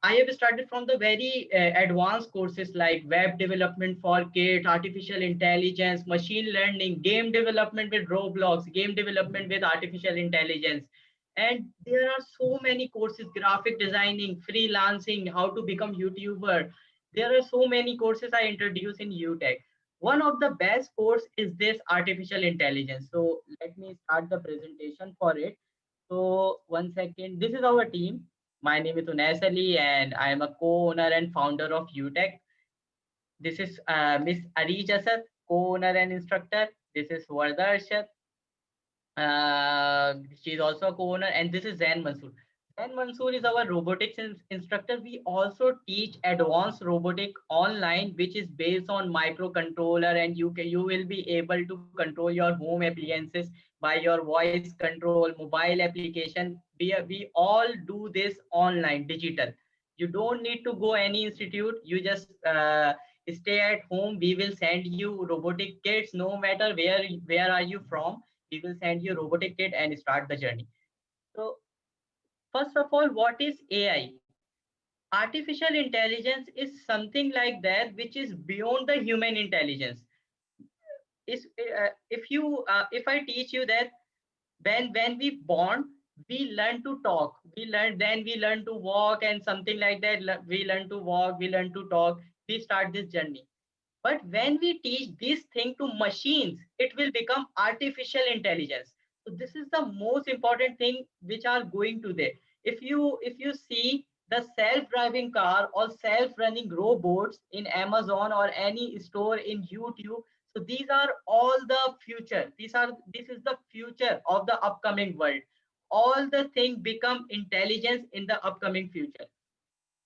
have started from the very advanced courses like web development for kids, artificial intelligence, machine learning, game development with Roblox, game development with artificial intelligence. And there are so many courses, graphic designing, freelancing, how to become YouTuber. There are so many courses I introduce in UTech. One of the best course is this artificial intelligence. So let me start the presentation for it. So one second. This is our team. My name is Unais Ali, and I am a co-owner and founder of UTech. This is Miss Arij Asad, co-owner and instructor. This is Warda Arshad. She's also a co-owner, and this is Zain Mansoor. Zain Mansoor is our robotics instructor. We also teach advanced robotic online, which is based on microcontroller, and you will be able to control your home appliances by your voice control, mobile application. We all do this online, digital. You don't need to go any institute. You just stay at home. We will send you robotic kits, no matter where are you from. We will send you robotic kit and start the journey. So first of all, what is AI? Artificial intelligence is something like that which is beyond the human intelligence. Is if I teach you that when we born, we learn to talk, we learn to walk and something like that. We learn to walk, we learn to talk, we start this journey. But when we teach this thing to machines, it will become artificial intelligence. So this is the most important thing which are going to there. If you see the self-driving car or self-running robots in Amazon or any store in YouTube, so these are all the future. This is the future of the upcoming world. All the thing become intelligence in the upcoming future.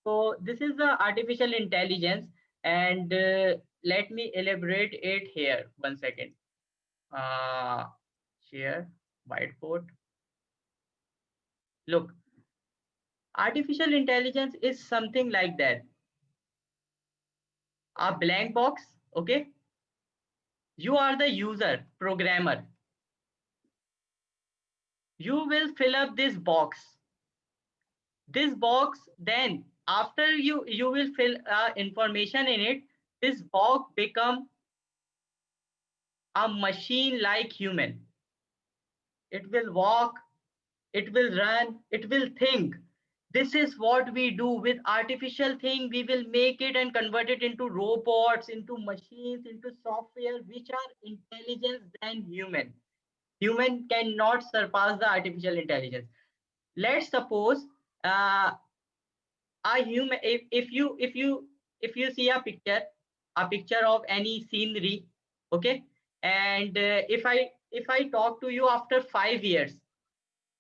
So this is the artificial intelligence, and let me elaborate it here. One second. Uh, Share whiteboard. Look, artificial intelligence is something like that. A blank box. Okay, you are the user, programmer. You will fill up this box. This box, then after you will fill information in it. This box become a machine like human. It will walk, it will run, it will think. This is what we do with artificial thing. We will make it and convert it into robots, into machines, into software which are intelligent than human. Human cannot surpass the artificial intelligence. Let's suppose uh, a human, if you see a picture of any scenery, okay, and if I talk to you after 5 years,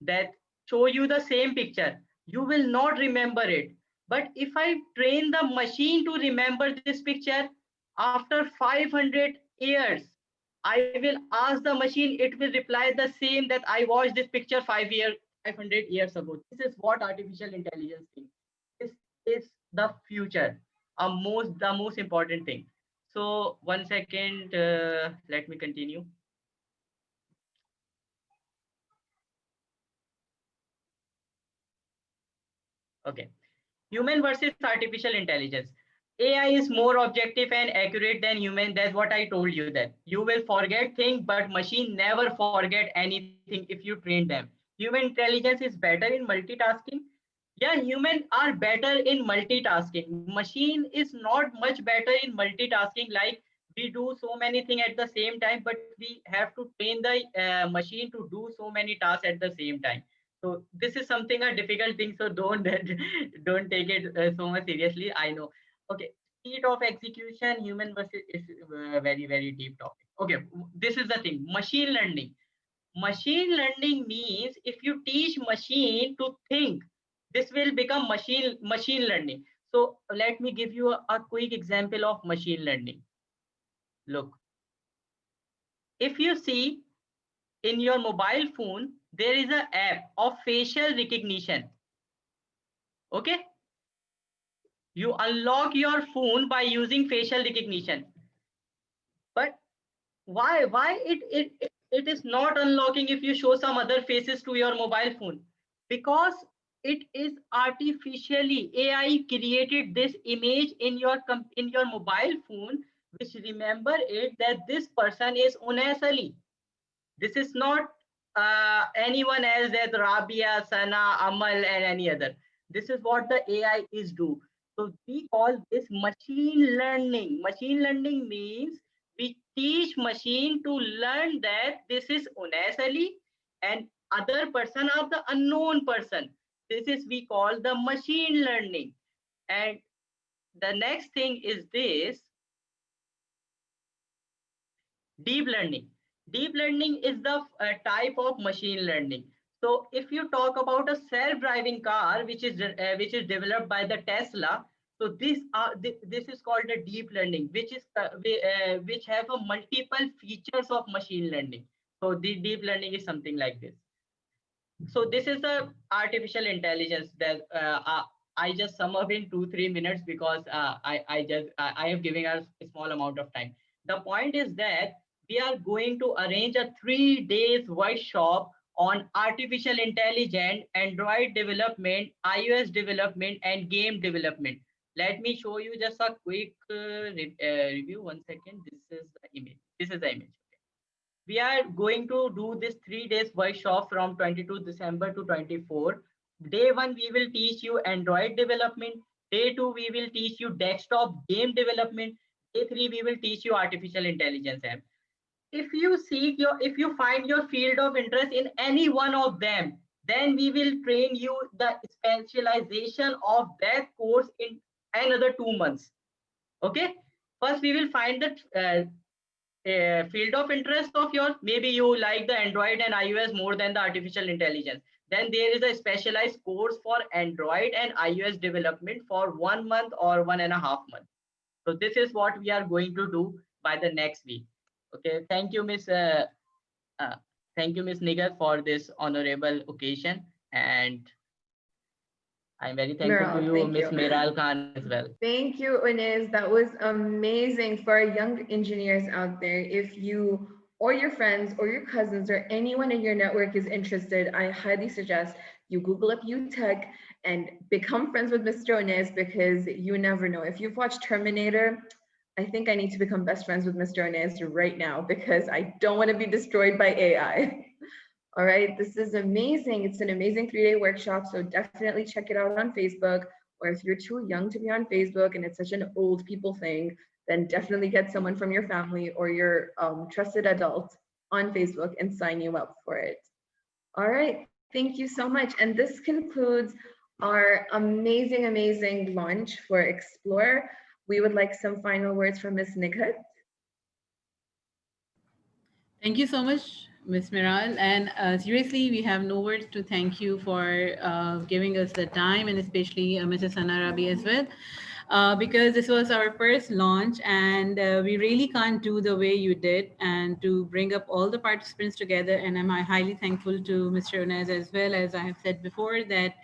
that show you the same picture, you will not remember it. But if I train the machine to remember this picture after 500 years, I will ask the machine, it will reply the same, that I watched this picture 500 years ago. This is what artificial intelligence thinks. This is the future, the most important thing. So 1 second, let me continue. Okay. Human versus artificial intelligence. AI is more objective and accurate than human. That's what I told you, that you will forget things, but machine never forget anything if you train them. Human intelligence is better in multitasking. Yeah, humans are better in multitasking. Machine is not much better in multitasking. Like, we do so many things at the same time, but we have to train the machine to do so many tasks at the same time. So this is something a difficult thing. So don't don't take it so much seriously. I know. Okay, speed of execution, human versus is very deep topic. Okay, this is the thing. Machine learning. Machine learning means if you teach machine to think, this will become machine learning. So let me give you a quick example of machine learning. Look, if you see in your mobile phone, there is an app of facial recognition. Okay, you unlock your phone by using facial recognition, but why it is not unlocking if you show some other faces to your mobile phone? Because it is artificially AI created this image in your in your mobile phone, which remember it that this person is Unes Ali. This is not anyone else, that Rabia, Sana, Amal, and any other. This is what the AI is do. So we call this machine learning. Machine learning means we teach machine to learn that this is Unes Ali and other person are the unknown person. This is we call the machine learning. And the next thing is this deep learning. Deep learning is the type of machine learning. So if you talk about a self-driving car which is developed by the Tesla, so this is called a deep learning, which is which have a multiple features of machine learning. So the deep learning is something like this. So this is the artificial intelligence that I just sum up in 2-3 minutes because I have given us a small amount of time. The point is that we are going to arrange a 3 days workshop on artificial intelligence, Android development, iOS development, and game development. Let me show you just a quick review. 1 second. This is the image. This is the image. We are going to do this 3 days workshop from 22 December to 24. Day 1, we will teach you Android development. Day 2, we will teach you desktop game development. Day 3, we will teach you artificial intelligence app. If you find your field of interest in any one of them, then we will train you the specialization of that course in another 2 months. Okay, first we will find the field of interest of yours. Maybe you like the Android and iOS more than the artificial intelligence. Then there is a specialized course for Android and iOS development for 1 month or 1.5 months. So this is what we are going to do by the next week. Okay, thank you, uh, Miss Nigar, for this honorable occasion, and I'm very thankful to Miral, you, thank Miss you. Miral Khan, as well. Thank you, Inez. That was amazing for our young engineers out there. If you or your friends or your cousins or anyone in your network is interested, I highly suggest you Google up UTech and become friends with Mr. Inez, because you never know. If you've watched Terminator, I think I need to become best friends with Mr. Inez right now because I don't want to be destroyed by AI. All right, this is amazing. It's an amazing 3-day workshop, so definitely check it out on Facebook. Or if you're too young to be on Facebook and it's such an old people thing, then definitely get someone from your family or your trusted adult on Facebook and sign you up for it. All right, thank you so much. And this concludes our amazing launch for Explore. We would like some final words from Ms. Nighat. Thank you so much, Ms. Miral. And seriously, we have no words to thank you for giving us the time, and especially Mrs. Sanarabi as well. Because this was our first launch, and we really can't do the way you did, and to bring up all the participants together. And I'm highly thankful to Mr. Unez as well, as I have said before, that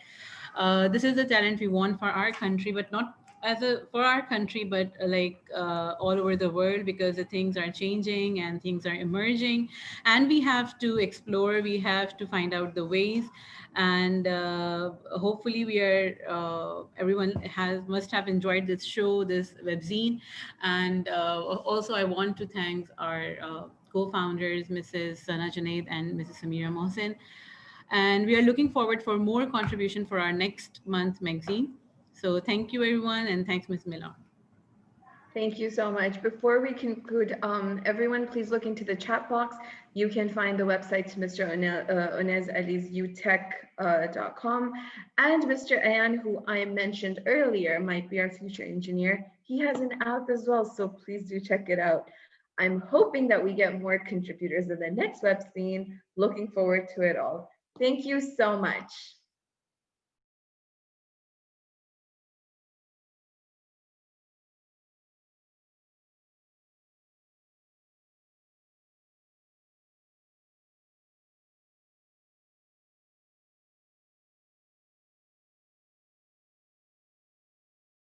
this is the talent we want for our country, but not as a for our country, but all over the world, because the things are changing and things are emerging, and we have to explore. We have to find out the ways, and hopefully, we are. Everyone has must have enjoyed this show, this webzine, and also I want to thank our co-founders, Mrs. Sana Junaid and Mrs. Samira Mohsin, and we are looking forward for more contribution for our next month magazine. So thank you everyone, and thanks Ms. Miller. Thank you so much. Before we conclude, everyone, please look into the chat box. You can find the websites Mr. Onez Ali's utech.com and Mr. Ayan, who I mentioned earlier, might be our future engineer. He has an app as well, so please do check it out. I'm hoping that we get more contributors in the next web scene. Looking forward to it all. Thank you so much.